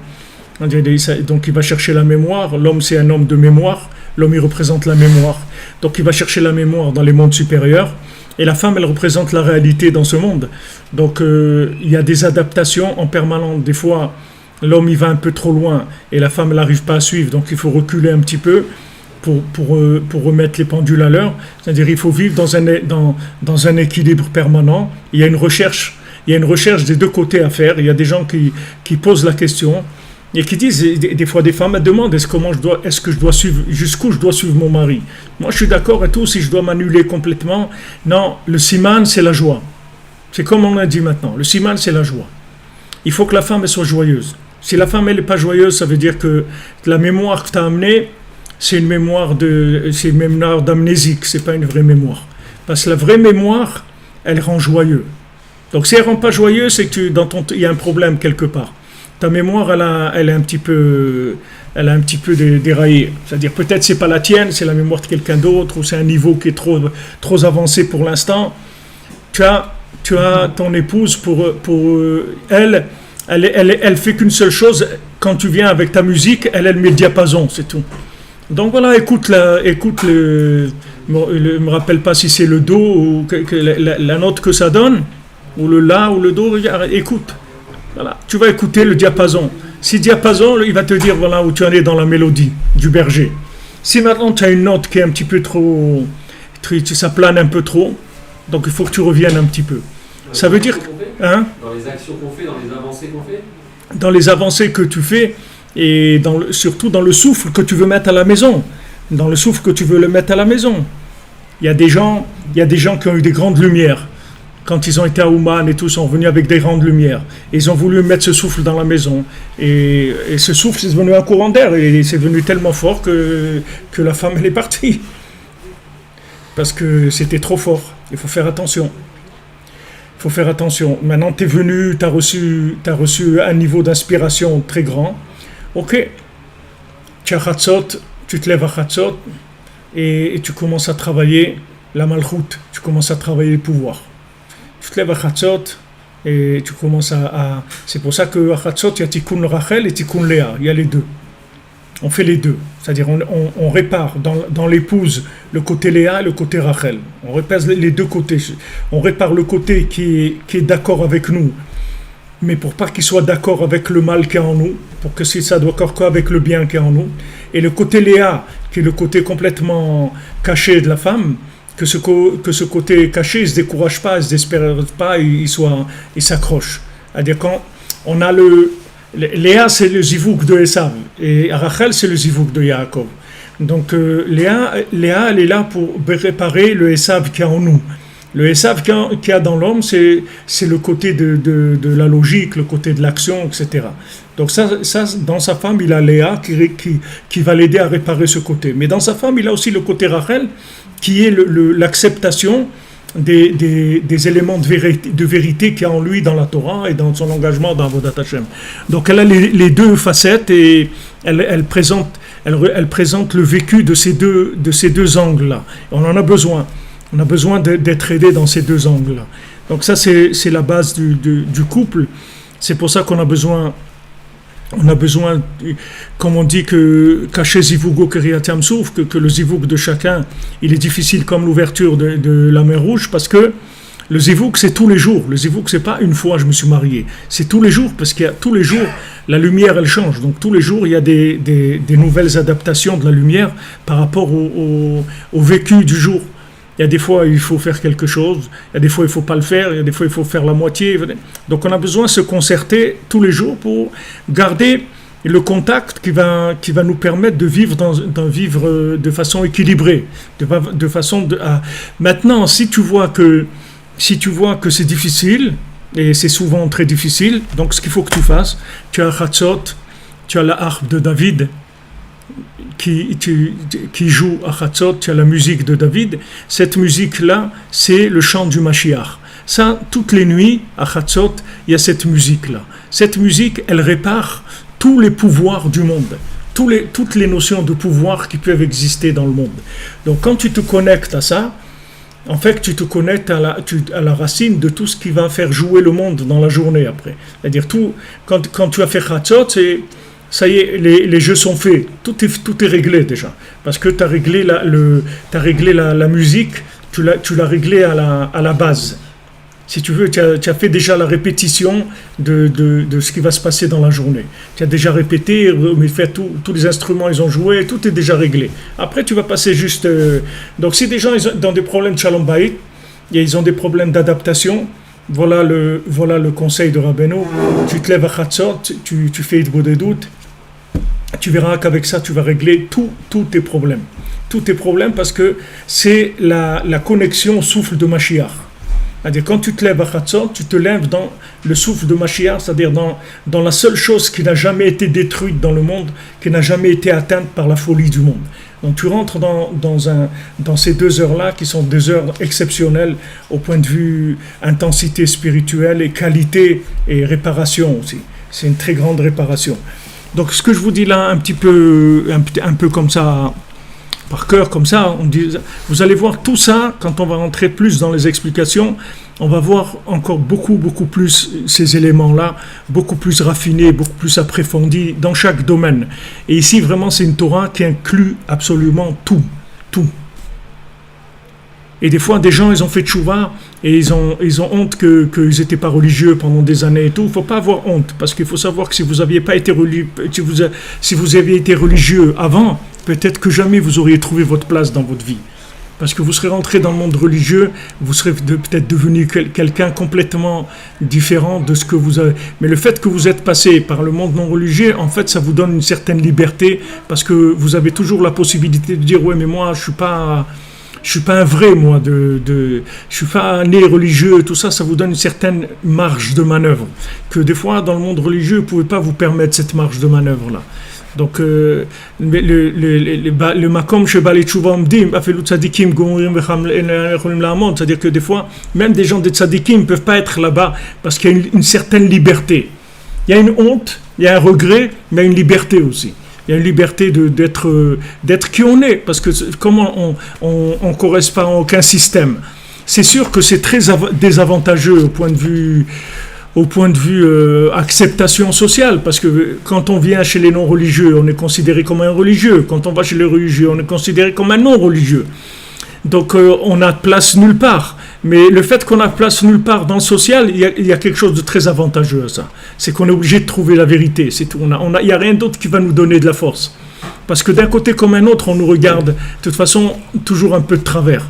Donc il va chercher la mémoire. L'homme, c'est un homme de mémoire. L'homme, il représente la mémoire. Donc il va chercher la mémoire dans les mondes supérieurs. Et la femme, elle représente la réalité dans ce monde. Donc, il y a des adaptations en permanence. Des fois, l'homme, il va un peu trop loin et la femme, elle n'arrive pas à suivre. Donc, il faut reculer un petit peu pour remettre les pendules à l'heure. C'est-à-dire qu'il faut vivre dans un équilibre permanent. Il y a une recherche des deux côtés à faire. Il y a des gens qui posent la question et qui disent, des fois des femmes elles demandent est-ce que je dois suivre, jusqu'où je dois suivre mon mari. Moi je suis d'accord et tout, si je dois m'annuler complètement. Non, le siman c'est la joie. C'est comme on l'a dit maintenant, le siman c'est la joie. Il faut que la femme elle soit joyeuse. Si la femme elle n'est pas joyeuse, ça veut dire que la mémoire que tu as amenée, c'est une mémoire d'amnésique, c'est pas une vraie mémoire. Parce que la vraie mémoire, elle rend joyeux. Donc si elle rend pas joyeux, c'est que il y a un problème quelque part. Ta mémoire, elle a un petit peu déraillé. C'est-à-dire peut-être c'est pas la tienne, c'est la mémoire de quelqu'un d'autre, ou c'est un niveau qui est trop avancé pour l'instant. Tu as ton épouse pour elle fait qu'une seule chose. Quand tu viens avec ta musique, elle met le diapason, c'est tout. Donc voilà, écoute je me rappelle pas si c'est le do ou la note que ça donne, ou le la ou le do. Regarde, écoute. Voilà, tu vas écouter le diapason. Si diapason, il va te dire voilà où tu en es dans la mélodie du berger. Si maintenant tu as une note qui est un petit peu trop, ça plane un peu trop, donc il faut que tu reviennes un petit peu. Ça veut dire dans les actions qu'on fait, dans les avancées qu'on fait. Dans les avancées que tu fais et surtout dans le souffle que tu veux mettre à la maison. Dans le souffle que tu veux le mettre à la maison. Il y a des gens qui ont eu des grandes lumières. Quand ils ont été à Ouman et tout, sont venus avec des grandes lumières. Et ils ont voulu mettre ce souffle dans la maison. Et ce souffle, c'est devenu un courant d'air. Et c'est devenu tellement fort que la femme, elle est partie. Parce que c'était trop fort. Il faut faire attention. Maintenant, tu es venu, tu as reçu un niveau d'inspiration très grand. Ok. Tu as Chatzot, tu te lèves à Chatzot et tu commences à travailler la malchoute. Tu commences à travailler le pouvoir. Tu te lèves à Chatzot et tu commences à... C'est pour ça qu'à Chatzot, il y a Tikkun Rachel et Tikkun Léa. Il y a les deux. On fait les deux. C'est-à-dire on répare dans l'épouse le côté Léa et le côté Rachel. On répare les deux côtés. On répare le côté qui est d'accord avec nous, mais pour pas qu'il soit d'accord avec le mal qui est en nous, pour que ça doit d'accord avec le bien qui est en nous. Et le côté Léa, qui est le côté complètement caché de la femme, que ce côté caché, il ne se décourage pas, il ne se désespère pas, il s'accroche. C'est-à-dire quand on a Léa, c'est le zivouk de Esav, et Rachel, c'est le zivouk de Yaakov. Donc Léa, elle est là pour réparer le Esav qui est en nous. Le Esav qu'il y a dans l'homme, c'est le côté de la logique, le côté de l'action, etc. Donc ça, dans sa femme, il a Léa qui va l'aider à réparer ce côté. Mais dans sa femme, il a aussi le côté Rachel, qui est l'acceptation des éléments de vérité qu'il y a en lui dans la Torah et dans son engagement dans Avodat Hashem. Donc elle a les deux facettes et elle présente le vécu de ces deux angles-là. On en a besoin. On a besoin d'être aidé dans ces deux angles-là. Donc ça, c'est la base du couple. C'est pour ça qu'on a besoin, comme on dit, que cacher Zivougo Keriatam Souf, que le Zivoug de chacun, il est difficile comme l'ouverture de la mer Rouge, parce que le Zivoug, c'est tous les jours. Le Zivoug, c'est pas une fois je me suis marié. C'est tous les jours, parce qu'il y a tous les jours, la lumière, elle change. Donc tous les jours, il y a des nouvelles adaptations de la lumière par rapport au vécu du jour. Il y a des fois, il faut faire quelque chose. Il y a des fois, il ne faut pas le faire. Il y a des fois, il faut faire la moitié. Donc, on a besoin de se concerter tous les jours pour garder le contact qui va nous permettre de vivre de façon équilibrée. Maintenant, si tu vois que c'est difficile, et c'est souvent très difficile, donc ce qu'il faut que tu fasses, tu as Chatzot, tu as la harpe de David, qui joue à Chatzot, tu as la musique de David. Cette musique-là, c'est le chant du Mashiach. Ça, toutes les nuits, à Chatzot, il y a cette musique-là. Cette musique, elle répare tous les pouvoirs du monde, toutes les notions de pouvoir qui peuvent exister dans le monde. Donc, quand tu te connectes à ça, en fait, tu te connectes à la racine de tout ce qui va faire jouer le monde dans la journée après. C'est-à-dire, quand tu as fait Chatzot, ça y est, les jeux sont faits, tout est réglé déjà, parce que tu as réglé la musique tu l'as réglé à la base. Si tu veux, tu as fait déjà la répétition de ce qui va se passer dans la journée. Tu as déjà répété, mais tous les instruments, ils ont joué, tout est déjà réglé. Après, tu vas passer juste... donc, si des gens ils ont dans des problèmes de Shalom Bayit, et ils ont des problèmes d'adaptation, voilà le conseil de Rabbeinu. Tu te lèves à Chatzot, tu fais Idbodedout, tu verras qu'avec ça, tu vas régler tous tes problèmes. Tous tes problèmes parce que c'est la connexion au souffle de Mashiach. C'est-à-dire, quand tu te lèves à Chatzot, tu te lèves dans le souffle de Mashiach, c'est-à-dire dans la seule chose qui n'a jamais été détruite dans le monde, qui n'a jamais été atteinte par la folie du monde. Donc tu rentres dans ces 2 heures-là, qui sont 2 heures exceptionnelles au point de vue intensité spirituelle et qualité et réparation aussi. C'est une très grande réparation. Donc ce que je vous dis là, un peu comme ça, par cœur, comme ça, vous allez voir tout ça, quand on va rentrer plus dans les explications, on va voir encore beaucoup plus ces éléments-là, beaucoup plus raffinés, beaucoup plus approfondis dans chaque domaine. Et ici, vraiment, c'est une Torah qui inclut absolument tout. Et des fois, des gens, ils ont fait tchouva et ils ont honte qu'ils n'étaient pas religieux pendant des années et tout. Il ne faut pas avoir honte, parce qu'il faut savoir que si vous n'aviez pas été religieux, si vous aviez été religieux avant, peut-être que jamais vous auriez trouvé votre place dans votre vie. Parce que vous serez rentré dans le monde religieux, vous serez peut-être devenu quelqu'un complètement différent de ce que vous avez. Mais le fait que vous êtes passé par le monde non religieux, en fait, ça vous donne une certaine liberté, parce que vous avez toujours la possibilité de dire « Ouais, mais moi, je suis pas un vrai, moi, je suis pas né religieux », tout ça, ça vous donne une certaine marge de manœuvre. Que des fois, dans le monde religieux, vous ne pouvez pas vous permettre cette marge de manœuvre-là. Donc, le makom chez Bali Tchouva Omdim, Afelut Tzadikim, Gomurim Vecham La'amon, c'est-à-dire que des fois, même des gens des Tzadikim ne peuvent pas être là-bas parce qu'il y a une certaine liberté. Il y a une honte, il y a un regret, mais il y a une liberté aussi. Il y a une liberté d'être qui on est, parce que comment on ne correspond à aucun système. C'est sûr que c'est très désavantageux au point de vue acceptation sociale, parce que quand on vient chez les non-religieux, on est considéré comme un religieux. Quand on va chez les religieux, on est considéré comme un non-religieux. Donc on n'a de place nulle part. Mais le fait qu'on a de place nulle part dans le social, il y a quelque chose de très avantageux à ça. C'est qu'on est obligé de trouver la vérité. C'est tout. Il n'y a rien d'autre qui va nous donner de la force. Parce que d'un côté comme un autre, on nous regarde de toute façon toujours un peu de travers.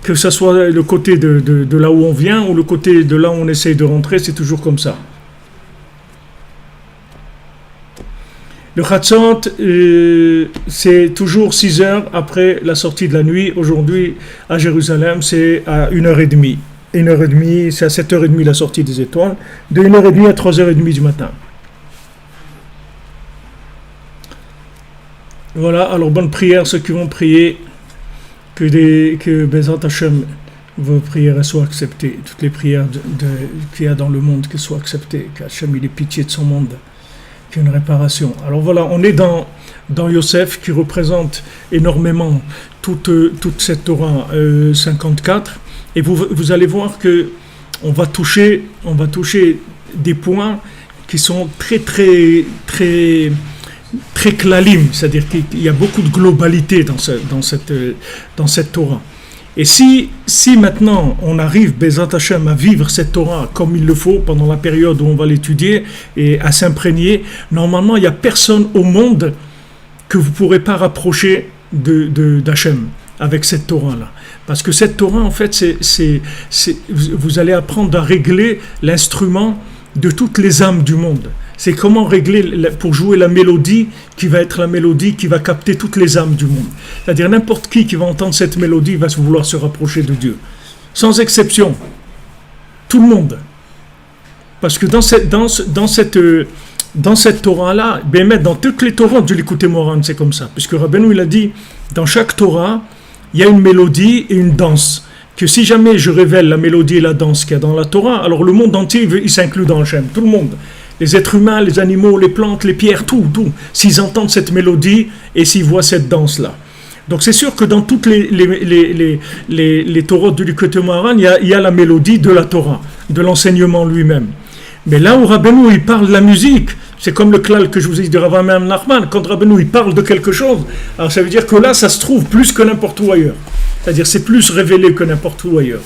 Que ce soit le côté de là où on vient ou le côté de là où on essaye de rentrer, c'est toujours comme ça. Le Chatzot, c'est toujours 6 heures après la sortie de la nuit. Aujourd'hui, à Jérusalem, c'est à 1h30. 1h30, c'est à 7h30 la sortie des étoiles. De 1h30 à 3h30 du matin. Voilà, alors bonne prière, ceux qui vont prier. Que Bezat Hashem, vos prières soient acceptées, toutes les prières qu'il y a dans le monde qu'elles soient acceptées, qu'Hashem il ait pitié de son monde, qu'il y ait une réparation. Alors voilà, on est dans Yosef qui représente énormément toute cette Torah 54, et vous allez voir que on va toucher des points qui sont très klalim, c'est-à-dire qu'il y a beaucoup de globalité dans cette Torah. Et si maintenant on arrive, Bezat Hashem, à vivre cette Torah comme il le faut pendant la période où on va l'étudier et à s'imprégner, normalement il n'y a personne au monde que vous ne pourrez pas rapprocher d'Hachem avec cette Torah-là. Parce que cette Torah, en fait, vous allez apprendre à régler l'instrument de toutes les âmes du monde. C'est comment régler, pour jouer la mélodie qui va être la mélodie qui va capter toutes les âmes du monde. C'est-à-dire n'importe qui va entendre cette mélodie va vouloir se rapprocher de Dieu. Sans exception. Tout le monde. Parce que dans cette Torah-là, dans toutes les Torahs de l'écouter Moran, c'est comme ça. Puisque Rabbeinu, il a dit, dans chaque Torah, il y a une mélodie et une danse. Que si jamais je révèle la mélodie et la danse qu'il y a dans la Torah, alors le monde entier, il s'inclut dans Hachem. Tout le monde. Les êtres humains, les animaux, les plantes, les pierres, tout. S'ils entendent cette mélodie et s'ils voient cette danse-là. Donc c'est sûr que dans toutes les Torahs de l'écoute Moran, il y a la mélodie de la Torah, de l'enseignement lui-même. Mais là où Rabbeinu, il parle de la musique, C'est comme le klal que je vous ai dit de Rav Amram Nachman. Quand Rabbeinu il parle de quelque chose, alors ça veut dire que là, ça se trouve plus que n'importe où ailleurs. C'est-à-dire c'est plus révélé que n'importe où ailleurs.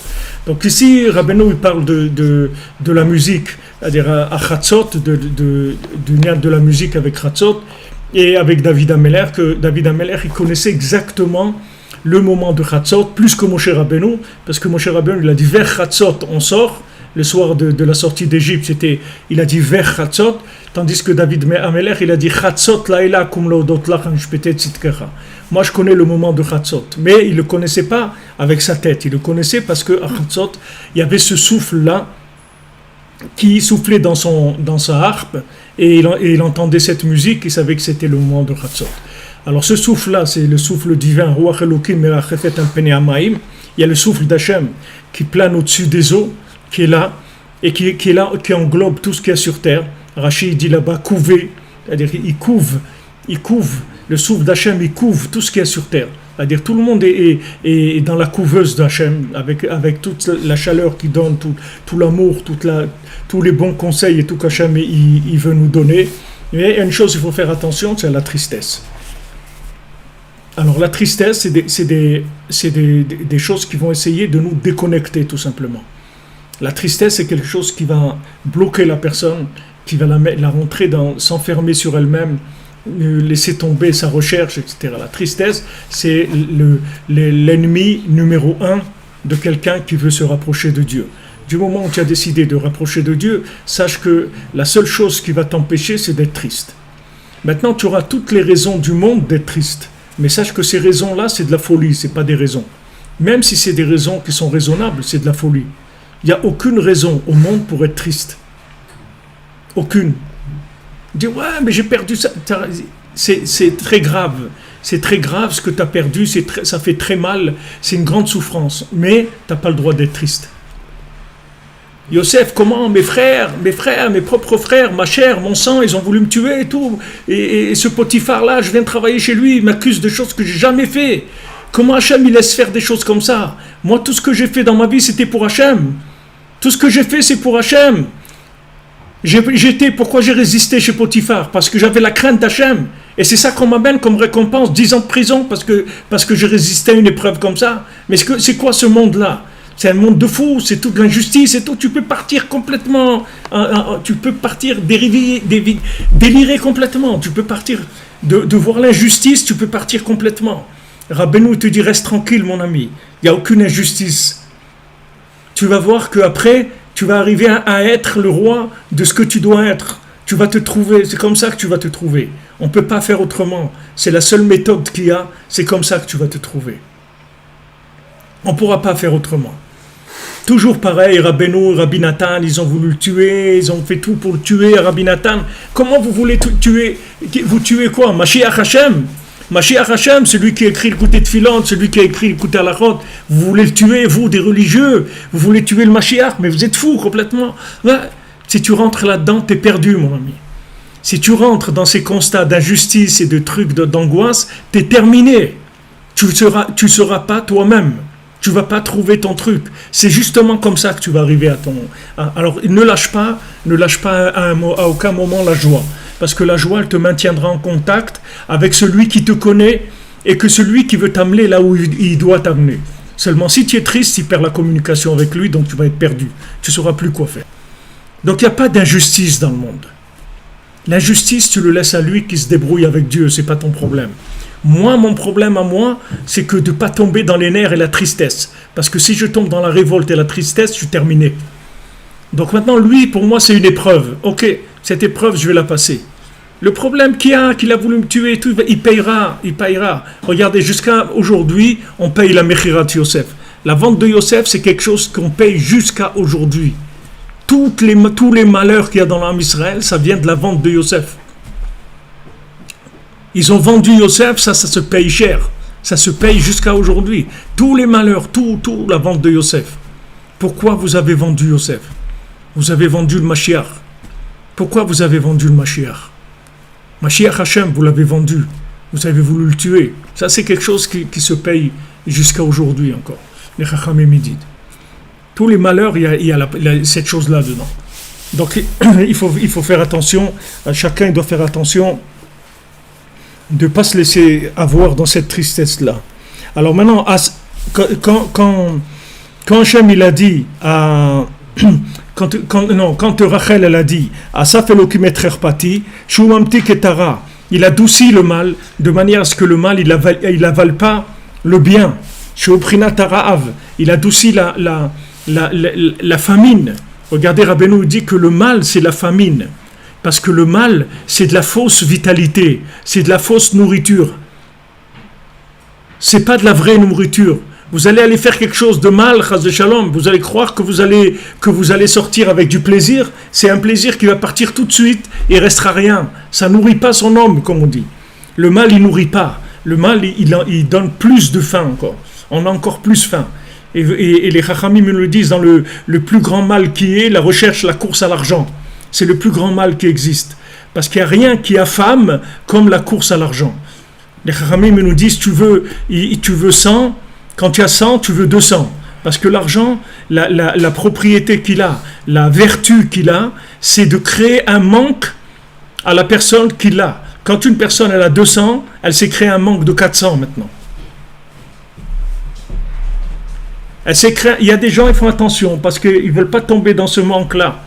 Donc ici, Rabbeinu il parle de la musique, c'est-à-dire à Chatzot, du lien de la musique avec Chatzot, et avec David Ameler, que David Ameler il connaissait exactement le moment de Chatzot, plus que Moshe Rabbeinu, parce que Moshe Rabbeinu il a dit vers Chatzot on sort, le soir de la sortie d'Égypte, il a dit vers Chatzot, tandis que David Ameler il a dit Chatzot laïla kum laodot lach anshpetet tzidkecha. Moi je connais le moment de Chatzot, mais il ne le connaissait pas avec sa tête, il le connaissait parce qu'à Chatzot il y avait ce souffle là qui soufflait dans sa harpe, et il entendait cette musique, il savait que c'était le moment de Chatzot. Alors ce souffle-là, c'est le souffle divin, Ruach Elokim merachefet al penei hamayim. Il y a le souffle d'Hachem qui plane au-dessus des eaux, qui est là, et qui est là, qui englobe tout ce qu'il y a sur terre. Rashi dit là-bas, couver, c'est-à-dire il couve, le souffle d'Hachem, il couve tout ce qu'il y a sur terre. C'est-à-dire tout le monde est dans la couveuse d'Hachem, avec toute la chaleur qu'il donne, tout l'amour, tous les bons conseils et tout qu'Hachem il veut nous donner. Mais il y a une chose, il faut faire attention, c'est la tristesse. Alors la tristesse, c'est des choses qui vont essayer de nous déconnecter tout simplement. La tristesse, c'est quelque chose qui va bloquer la personne, qui va la rentrer s'enfermer sur elle-même, laisser tomber sa recherche, etc. La tristesse, c'est l'ennemi numéro 1 de quelqu'un qui veut se rapprocher de Dieu. Du moment où tu as décidé de rapprocher de Dieu, sache que la seule chose qui va t'empêcher, c'est d'être triste. Maintenant, tu auras toutes les raisons du monde d'être triste. Mais sache que ces raisons-là, c'est de la folie, c'est pas des raisons. Même si c'est des raisons qui sont raisonnables, c'est de la folie. Il n'y a aucune raison au monde pour être triste. Aucune. Dis, ouais, mais j'ai perdu ça. C'est très grave. C'est très grave ce que tu as perdu, ça fait très mal, c'est une grande souffrance. Mais tu n'as pas le droit d'être triste. Yosef, comment mes propres frères, ma chair, mon sang, ils ont voulu me tuer et tout. Et ce Potiphar-là, je viens de travailler chez lui, il m'accuse de choses que j'ai jamais fait. Comment Hachem, il laisse faire des choses comme ça? Moi, tout ce que j'ai fait dans ma vie, c'était pour Hachem. Tout ce que j'ai fait, c'est pour Hachem. Pourquoi j'ai résisté chez Potiphar? Parce que j'avais la crainte d'Hachem. Et c'est ça qu'on m'amène comme récompense, 10 ans de prison, parce que j'ai résisté à une épreuve comme ça. Mais c'est quoi ce monde-là? C'est un monde de fous, c'est toute l'injustice et tout. Tu peux partir complètement, tu peux partir délirer complètement. Tu peux partir de voir l'injustice, tu peux partir complètement. Rabbeinu te dit, reste tranquille mon ami, il n'y a aucune injustice. Tu vas voir qu'après, tu vas arriver à être le roi de ce que tu dois être. Tu vas te trouver, c'est comme ça que tu vas te trouver. On ne peut pas faire autrement. C'est la seule méthode qu'il y a, c'est comme ça que tu vas te trouver. On ne pourra pas faire autrement. Toujours pareil, Rabbeinu, Rabbi Nathan, ils ont voulu le tuer, ils ont fait tout pour le tuer, Rabbi Nathan. Comment vous voulez tuer? Vous tuez quoi? Mashiach Hashem. Mashiach Hashem, celui qui a écrit le Kouté de Philan, celui qui a écrit le Kouté à la Chod. Vous voulez le tuer, vous, des religieux. Vous voulez tuer le Mashiach, mais vous êtes fous complètement. Ouais. Si tu rentres là-dedans, t'es perdu, mon ami. Si tu rentres dans ces constats d'injustice et de trucs d'angoisse, t'es terminé. Tu seras pas toi-même. Tu vas pas trouver ton truc. C'est justement comme ça que tu vas arriver à ton... Alors, ne lâche pas à aucun moment la joie. Parce que la joie, elle te maintiendra en contact avec celui qui te connaît et que celui qui veut t'amener là où il doit t'amener. Seulement, si tu es triste, il perd la communication avec lui, donc tu vas être perdu. Tu ne sauras plus quoi faire. Donc, il n'y a pas d'injustice dans le monde. L'injustice, tu le laisses à lui qui se débrouille avec Dieu, c'est pas ton problème. Moi, mon problème à moi, c'est que de ne pas tomber dans les nerfs et la tristesse. Parce que si je tombe dans la révolte et la tristesse, je suis terminé. Donc maintenant, lui, pour moi, c'est une épreuve. Ok, cette épreuve, je vais la passer. Le problème qu'il a voulu me tuer et tout, il payera. Regardez, jusqu'à aujourd'hui, on paye la Mechirat Yosef. La vente de Yosef, c'est quelque chose qu'on paye jusqu'à aujourd'hui. Tous les malheurs qu'il y a dans l'âme Israël, ça vient de la vente de Yosef. Ils ont vendu Yosef, ça se paye cher. Ça se paye jusqu'à aujourd'hui. Tous les malheurs, tout la vente de Yosef. Pourquoi vous avez vendu Yosef? Vous avez vendu le Mashiach. Pourquoi vous avez vendu le Mashiach? Mashiach Hashem, vous l'avez vendu. Vous avez voulu le tuer. Ça, c'est quelque chose qui se paye jusqu'à aujourd'hui encore. Les Chachamim disent. Tous les malheurs, il y a cette chose-là dedans. Donc il faut faire attention, chacun doit faire attention de ne pas se laisser avoir dans cette tristesse-là. Alors maintenant, quand Hachem il a dit à quand Rachel elle a dit Asaf Elokim et Trerpati, Shumamti Ketara, il adoucit le mal de manière à ce que le mal il avale pas le bien. Shumprina Taraav, il adoucit la famine. Regardez, Rabbeinu dit que le mal c'est la famine, parce que le mal c'est de la fausse vitalité, c'est de la fausse nourriture. C'est pas de la vraie nourriture. Vous allez aller faire quelque chose de mal, chas de shalom, vous allez croire que vous allez sortir avec du plaisir, c'est un plaisir qui va partir tout de suite et il restera rien. Ça nourrit pas son homme, comme on dit. Le mal, il nourrit pas. Le mal, il donne plus de faim encore. On a encore plus faim. Et les Chachamim nous le disent dans le plus grand mal qui est la recherche, la course à l'argent. C'est le plus grand mal qui existe. Parce qu'il n'y a rien qui affame comme la course à l'argent. Les Chachamim nous disent, tu veux 100, quand tu as 100, tu veux 200. Parce que l'argent, la propriété qu'il a, la vertu qu'il a, c'est de créer un manque à la personne qui l'a. Quand une personne elle a 200, elle s'est créé un manque de 400 maintenant. Il y a des gens, ils font attention parce qu'ils ne veulent pas tomber dans ce manque-là.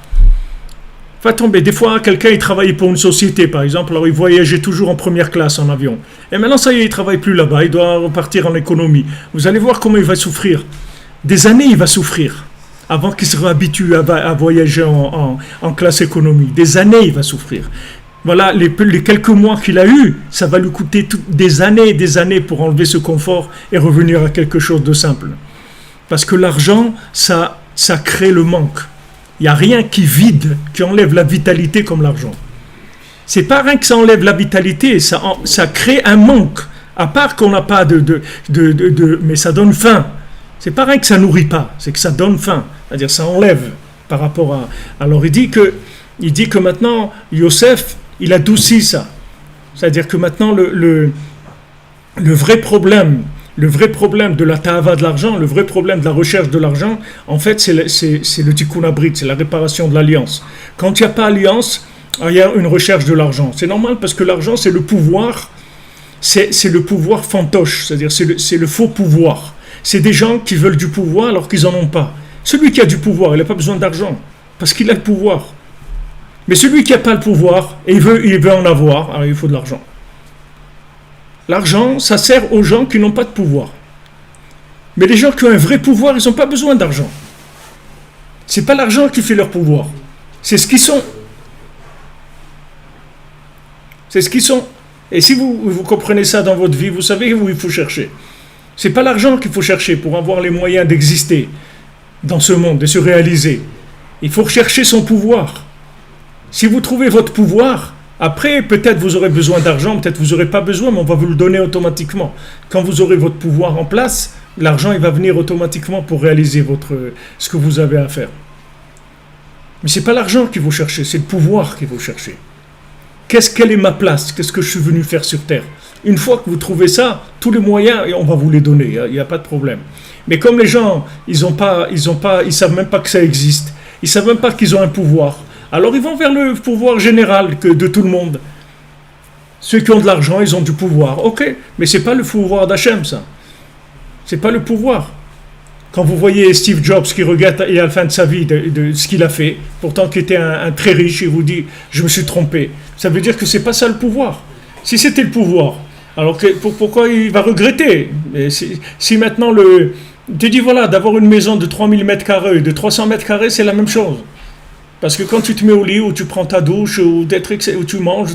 Pas tomber. Des fois, quelqu'un, il travaillait pour une société, par exemple, alors il voyageait toujours en première classe en avion. Et maintenant, ça y est, il ne travaille plus là-bas, il doit repartir en économie. Vous allez voir comment il va souffrir. Des années, il va souffrir avant qu'il se réhabitue à voyager en classe économie. Des années, il va souffrir. Voilà, les quelques mois qu'il a eu, ça va lui coûter des années et des années pour enlever ce confort et revenir à quelque chose de simple. Parce que l'argent, ça crée le manque. Il n'y a rien qui vide, qui enlève la vitalité comme l'argent. C'est pas rien que ça enlève la vitalité, ça crée un manque. À part qu'on n'a pas mais ça donne faim. C'est pas rien que ça nourrit pas, c'est que ça donne faim. C'est-à-dire ça enlève par rapport à... Alors il dit que maintenant, Yosef, il adoucit ça. C'est-à-dire que maintenant, le vrai problème de la ta'ava de l'argent, le vrai problème de la recherche de l'argent, en fait, c'est le tikkun abrit, c'est la réparation de l'alliance. Quand il n'y a pas alliance, il y a une recherche de l'argent. C'est normal parce que l'argent, c'est le pouvoir, c'est le pouvoir fantoche, c'est-à-dire c'est le faux pouvoir. C'est des gens qui veulent du pouvoir alors qu'ils n'en ont pas. Celui qui a du pouvoir, il n'a pas besoin d'argent, parce qu'il a le pouvoir. Mais celui qui n'a pas le pouvoir, et il veut en avoir, alors il faut de l'argent. L'argent, ça sert aux gens qui n'ont pas de pouvoir. Mais les gens qui ont un vrai pouvoir, ils n'ont pas besoin d'argent. C'est pas l'argent qui fait leur pouvoir. C'est ce qu'ils sont. C'est ce qu'ils sont. Et si vous comprenez ça dans votre vie, vous savez où il faut chercher. C'est pas l'argent qu'il faut chercher pour avoir les moyens d'exister dans ce monde, de se réaliser. Il faut rechercher son pouvoir. Si vous trouvez votre pouvoir, après, peut-être vous aurez besoin d'argent, peut-être vous n'aurez pas besoin, mais on va vous le donner automatiquement. Quand vous aurez votre pouvoir en place, l'argent il va venir automatiquement pour réaliser ce que vous avez à faire. Mais ce n'est pas l'argent qu'il faut chercher, c'est le pouvoir qu'il faut chercher. Quelle est ma place? Qu'est-ce que je suis venu faire sur Terre? Une fois que vous trouvez ça, tous les moyens, on va vous les donner, il n'y a pas de problème. Mais comme les gens, ils savent même pas que ça existe, ils savent même pas qu'ils ont un pouvoir, alors ils vont vers le pouvoir général de tout le monde. Ceux qui ont de l'argent, ils ont du pouvoir. Ok, mais c'est pas le pouvoir d'Hachem, ça. C'est pas le pouvoir. Quand vous voyez Steve Jobs qui regrette à la fin de sa vie de ce qu'il a fait, pourtant qui était un très riche, et vous dit « je me suis trompé », ça veut dire que c'est pas ça le pouvoir. Si c'était le pouvoir, alors pourquoi il va regretter? Si maintenant tu dis voilà, d'avoir une maison de 3000 mètres carrés, de 300 mètres carrés, c'est la même chose. Parce que quand tu te mets au lit, ou tu prends ta douche, ou tu manges,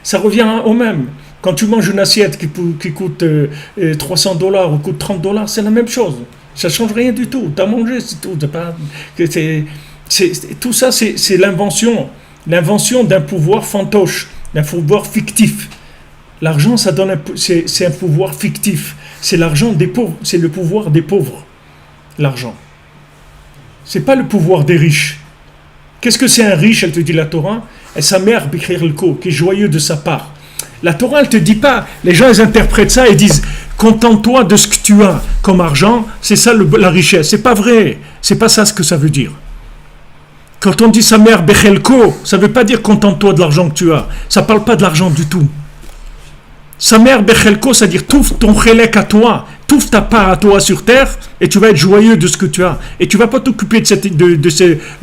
ça revient au même. Quand tu manges une assiette qui coûte $300 ou coûte $30, c'est la même chose. Ça ne change rien du tout. Tu as mangé, c'est tout. Tout ça, c'est l'invention. L'invention d'un pouvoir fantoche, d'un pouvoir fictif. L'argent, c'est un pouvoir fictif. C'est l'argent des pauvres. C'est le pouvoir des pauvres. L'argent. C'est pas le pouvoir des riches. Qu'est-ce que c'est un riche, elle te dit la Torah? Et sa mère, Bikhir Elko, qui est joyeux de sa part. La Torah, elle te dit pas, les gens, ils interprètent ça et disent, contente-toi de ce que tu as comme argent, c'est ça la richesse. C'est pas vrai. C'est pas ça ce que ça veut dire. Quand on dit sa mère Bechelko, ça ne veut pas dire contente-toi de l'argent que tu as. Ça ne parle pas de l'argent du tout. Sa mère Bechelko, c'est-à-dire touffe ton chelek à toi, touffe ta part à toi sur terre, et tu vas être joyeux de ce que tu as. Et tu ne vas pas t'occuper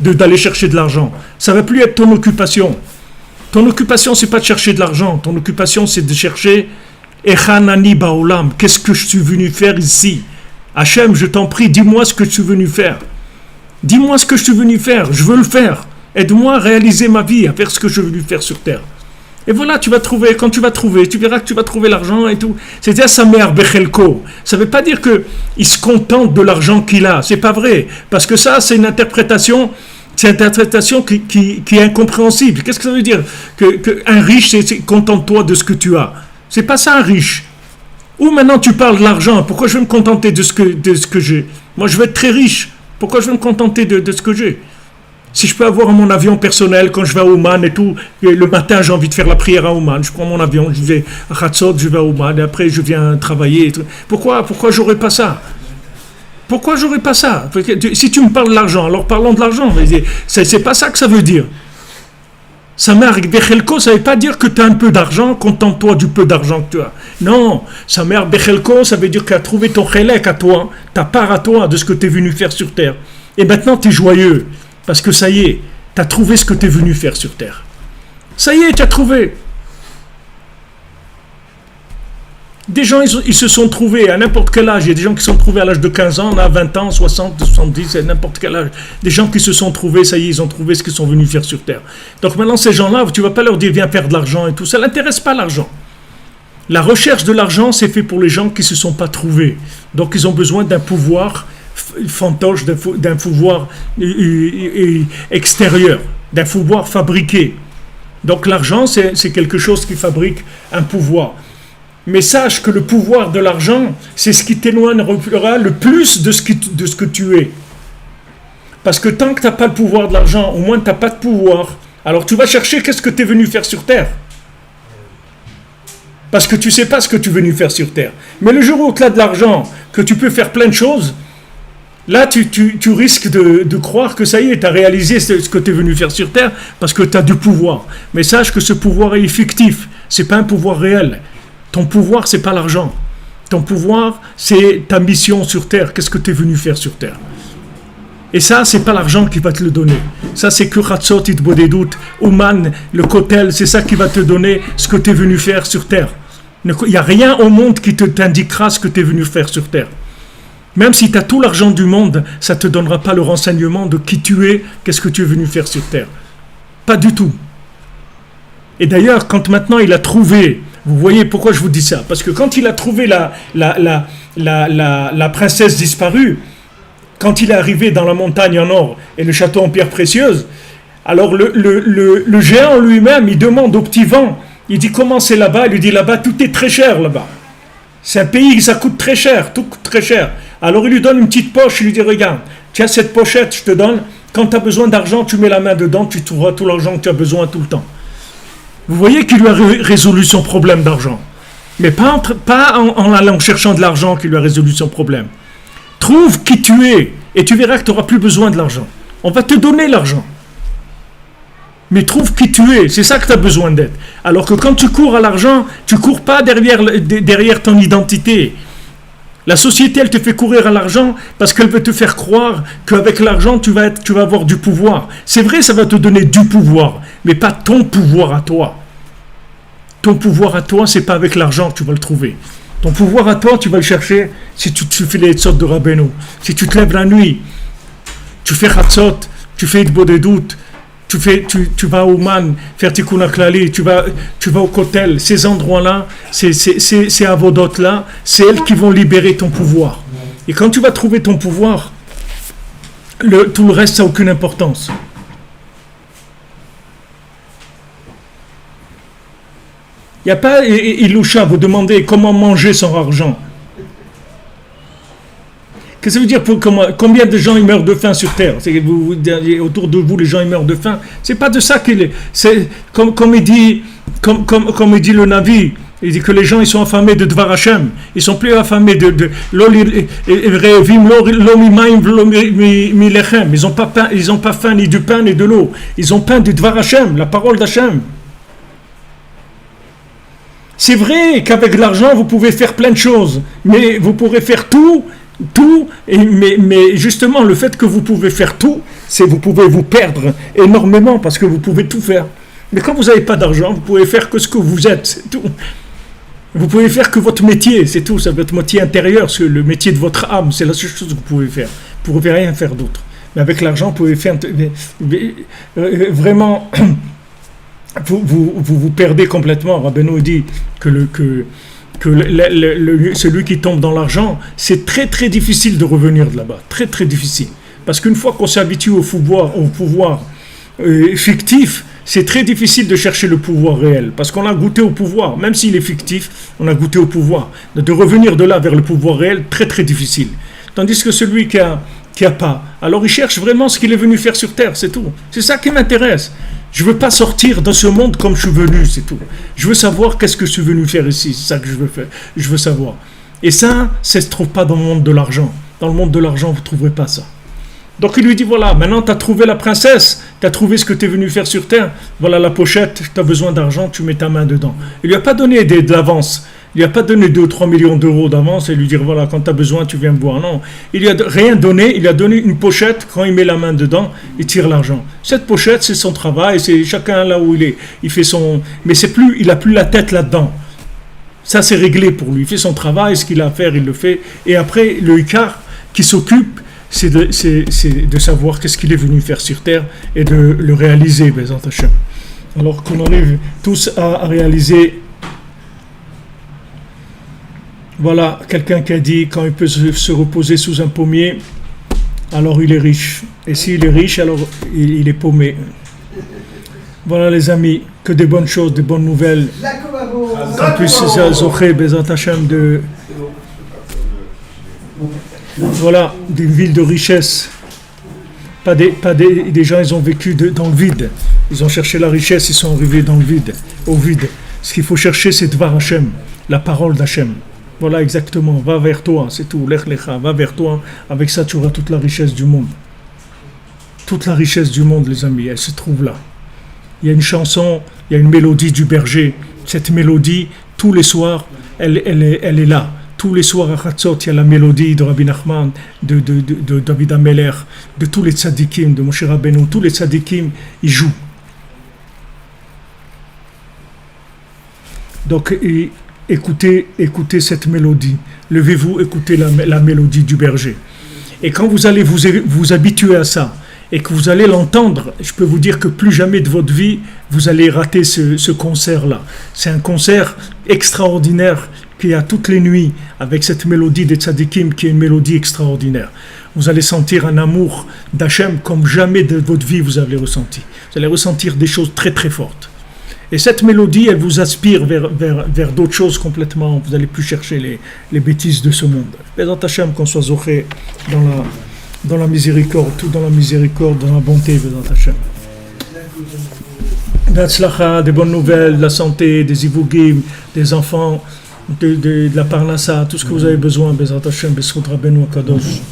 d'aller chercher de l'argent. Ça ne va plus être ton occupation. Ton occupation, c'est pas de chercher de l'argent. Ton occupation, c'est de chercher Echanani Baolam. Qu'est-ce que je suis venu faire ici? Hachem, je t'en prie, dis-moi ce que je suis venu faire. Dis-moi ce que je suis venu faire. Je veux le faire. Aide-moi à réaliser ma vie, à faire ce que je suis venu faire sur terre. Et voilà, tu vas trouver, quand tu vas trouver, tu verras que tu vas trouver l'argent et tout. C'est-à-dire sa mère Bechelko. Ça ne veut pas dire qu'il se contente de l'argent qu'il a. C'est pas vrai. Parce que ça, c'est une interprétation qui est incompréhensible. Qu'est-ce que ça veut dire? Qu'un riche, c'est contente-toi de ce que tu as. C'est pas ça un riche. Ou maintenant tu parles de l'argent. Pourquoi je vais me contenter de ce que j'ai? Moi, je veux être très riche. Pourquoi je vais me contenter de ce que j'ai? Si je peux avoir mon avion personnel quand je vais à Oman et tout, et le matin j'ai envie de faire la prière à Oman, je prends mon avion, je vais à Khatsot, je vais à Oman, et après je viens travailler. Et tout. Pourquoi j'aurais pas ça? Pourquoi j'aurais pas ça? Si tu me parles de l'argent, alors parlons de l'argent. Mais c'est pas ça que ça veut dire. Sa mère Bechelko, ça ne veut pas dire que tu as un peu d'argent, contente-toi du peu d'argent que tu as. Non, sa mère Bechelko, ça veut dire qu'elle a trouvé ton chelek à toi, ta part à toi de ce que tu es venu faire sur terre. Et maintenant tu es joyeux. Parce que ça y est, tu as trouvé ce que tu es venu faire sur terre. Ça y est, tu as trouvé. Des gens, ils se sont trouvés à n'importe quel âge. Il y a des gens qui se sont trouvés à l'âge de 15 ans, à 20 ans, 60, 70, à n'importe quel âge. Des gens qui se sont trouvés, ça y est, ils ont trouvé ce qu'ils sont venus faire sur terre. Donc maintenant, ces gens-là, tu ne vas pas leur dire, viens faire de l'argent et tout. Ça ne l'intéresse pas, l'argent. La recherche de l'argent, c'est fait pour les gens qui ne se sont pas trouvés. Donc ils ont besoin d'un pouvoir fantoche, d'un pouvoir extérieur, d'un pouvoir fabriqué. Donc l'argent, c'est quelque chose qui fabrique un pouvoir. Mais sache que le pouvoir de l'argent, c'est ce qui t'éloignera le plus de ce que tu es. Parce que tant que tu n'as pas le pouvoir de l'argent, au moins tu n'as pas de pouvoir, alors tu vas chercher qu'est-ce que tu es venu faire sur terre. Parce que tu ne sais pas ce que tu es venu faire sur terre. Mais le jour où tu as de l'argent, que tu peux faire plein de choses, là, tu risques de croire que ça y est, tu as réalisé ce que tu es venu faire sur terre parce que tu as du pouvoir. Mais sache que ce pouvoir est fictif. Ce n'est pas un pouvoir réel. Ton pouvoir, ce n'est pas l'argent. Ton pouvoir, c'est ta mission sur terre. Qu'est-ce que tu es venu faire sur terre? Et ça, ce n'est pas l'argent qui va te le donner. Ça, c'est que Khatsot, Itbodedut, Ouman, le Kotel, c'est ça qui va te donner ce que tu es venu faire sur terre. Il n'y a rien au monde qui t'indiquera ce que tu es venu faire sur terre. Même si tu as tout l'argent du monde, ça ne te donnera pas le renseignement de qui tu es, qu'est-ce que tu es venu faire sur terre. Pas du tout. Et d'ailleurs, quand maintenant il a trouvé, vous voyez pourquoi je vous dis ça? Parce que quand il a trouvé la princesse disparue, quand il est arrivé dans la montagne en or et le château en pierre précieuse, alors le géant lui-même, il demande au petit vent, il dit comment c'est là-bas? Il lui dit là-bas, tout est très cher là-bas. C'est un pays, ça coûte très cher, tout coûte très cher. Alors il lui donne une petite poche, il lui dit regarde, tiens cette pochette, je te donne, quand tu as besoin d'argent, tu mets la main dedans, tu trouveras tout l'argent que tu as besoin tout le temps. Vous voyez qu'il lui a résolu son problème d'argent. Mais pas en allant cherchant de l'argent qu'il lui a résolu son problème. Trouve qui tu es et tu verras que tu n'auras plus besoin de l'argent. On va te donner l'argent. Mais trouve qui tu es, c'est ça que tu as besoin d'être. Alors que quand tu cours à l'argent, tu ne cours pas derrière ton identité. La société, elle te fait courir à l'argent parce qu'elle veut te faire croire qu'avec l'argent, tu vas avoir du pouvoir. C'est vrai, ça va te donner du pouvoir, mais pas ton pouvoir à toi. Ton pouvoir à toi, c'est pas avec l'argent que tu vas le trouver. Ton pouvoir à toi, tu vas le chercher si tu fais les tzot de Rabbeinu. Si tu te lèves la nuit, tu fais Khatsot, tu fais Itbodedut, tu vas au Man faire Tikkun HaKlali, tu vas au Kotel. Ces endroits-là, ces avodot-là, c'est elles qui vont libérer ton pouvoir. Et quand tu vas trouver ton pouvoir, tout le reste, ça n'a aucune importance. Il n'y a pas Iloucha, vous demandez comment manger sans argent. Qu'est-ce que ça veut dire combien de gens ils meurent de faim sur terre? Autour de vous, les gens ils meurent de faim. C'est pas de ça qu'il est. C'est comme il dit le Navi. Il dit que les gens ils sont affamés de Dvar Hashem. Ils sont plus affamés de ils ont pas faim ni du pain ni de l'eau. Ils ont faim du Dvar Hashem, la parole d'Hashem. C'est vrai qu'avec l'argent vous pouvez faire plein de choses, mais vous pourrez faire tout, mais justement le fait que vous pouvez faire tout, c'est vous pouvez vous perdre énormément parce que vous pouvez tout faire. Mais quand vous n'avez pas d'argent, vous pouvez faire que ce que vous êtes, c'est tout. Vous pouvez faire que votre métier, c'est tout, ça va être votre métier intérieur, c'est le métier de votre âme, c'est la seule chose que vous pouvez faire. Vous ne pouvez rien faire d'autre. Mais avec l'argent, vous pouvez faire vraiment, vous perdez complètement. Rabbeinu dit que celui qui tombe dans l'argent, c'est très très difficile de revenir de là-bas, très très difficile. Parce qu'une fois qu'on s'habitue au pouvoir fictif, c'est très difficile de chercher le pouvoir réel, parce qu'on a goûté au pouvoir, même s'il est fictif, on a goûté au pouvoir. De revenir de là vers le pouvoir réel, très très difficile. Tandis que celui qui a pas, alors il cherche vraiment ce qu'il est venu faire sur terre, c'est tout. C'est ça qui m'intéresse. Je veux pas sortir de ce monde comme je suis venu, c'est tout. Je veux savoir qu'est-ce que je suis venu faire ici, c'est ça que je veux faire. Je veux savoir. Et ça ne se trouve pas dans le monde de l'argent. Dans le monde de l'argent, vous ne trouverez pas ça. Donc il lui dit, voilà, maintenant tu as trouvé la princesse, tu as trouvé ce que tu es venu faire sur terre, voilà la pochette, tu as besoin d'argent, tu mets ta main dedans. Il lui a pas donné d'avance, il lui a pas donné 2 ou 3 millions d'euros d'avance et lui dire, voilà, quand tu as besoin, tu viens me voir. Non, il lui a rien donné, il a donné une pochette, quand il met la main dedans, il tire l'argent. Cette pochette, c'est son travail, c'est chacun là où il est, il fait son... Mais il n'a plus la tête là-dedans. Ça, c'est réglé pour lui, il fait son travail, ce qu'il a à faire, il le fait. Et après, le Ikar qui s'occupe, c'est de savoir qu'est-ce qu'il est venu faire sur terre et de le réaliser, Bezat Hashem. Alors qu'on arrive tous à réaliser. Voilà, quelqu'un qui a dit quand il peut se reposer sous un pommier, alors il est riche. Et s'il est riche, alors il est paumé. Voilà les amis, que des bonnes choses, des bonnes nouvelles. En plus, c'est Zoché, Bezat Hashem de... Voilà, des villes de richesse. Pas des gens, ils ont vécu dans le vide. Ils ont cherché la richesse, ils sont arrivés dans le vide, au vide. Ce qu'il faut chercher, c'est Dvar Hashem, la parole d'Hashem. Voilà exactement, va vers toi, c'est tout, Lech Lecha, va vers toi. Avec ça, tu auras toute la richesse du monde. Toute la richesse du monde, les amis, elle se trouve là. Il y a une chanson, il y a une mélodie du berger. Cette mélodie, tous les soirs, elle est là. Tous les soirs à Chatzot, il y a la mélodie de Rabbi Nachman, de David Ameler, de tous les tzadikim, de Moshe Rabbeinu, tous les tzadikim, ils jouent. Donc, écoutez cette mélodie. Levez-vous, écoutez la mélodie du berger. Et quand vous allez vous habituer à ça, et que vous allez l'entendre, je peux vous dire que plus jamais de votre vie, vous allez rater ce concert-là. C'est un concert extraordinaire qu'il y a toutes les nuits avec cette mélodie des tzadikim qui est une mélodie extraordinaire. Vous allez sentir un amour d'Hachem comme jamais de votre vie vous avez ressenti. Vous allez ressentir des choses très très fortes. Et cette mélodie, elle vous aspire vers d'autres choses complètement. Vous n'allez plus chercher les bêtises de ce monde. Bézat Hachem, qu'on soit zoché dans la miséricorde, tout dans la miséricorde, dans la bonté, Bézat Hachem. D'Atzlacha, des bonnes nouvelles, de la santé, des ivougim, des enfants, de la parnassa, tout ce que vous avez besoin, Bézat Hachem, Bessoud Rabbeinu Akadosh.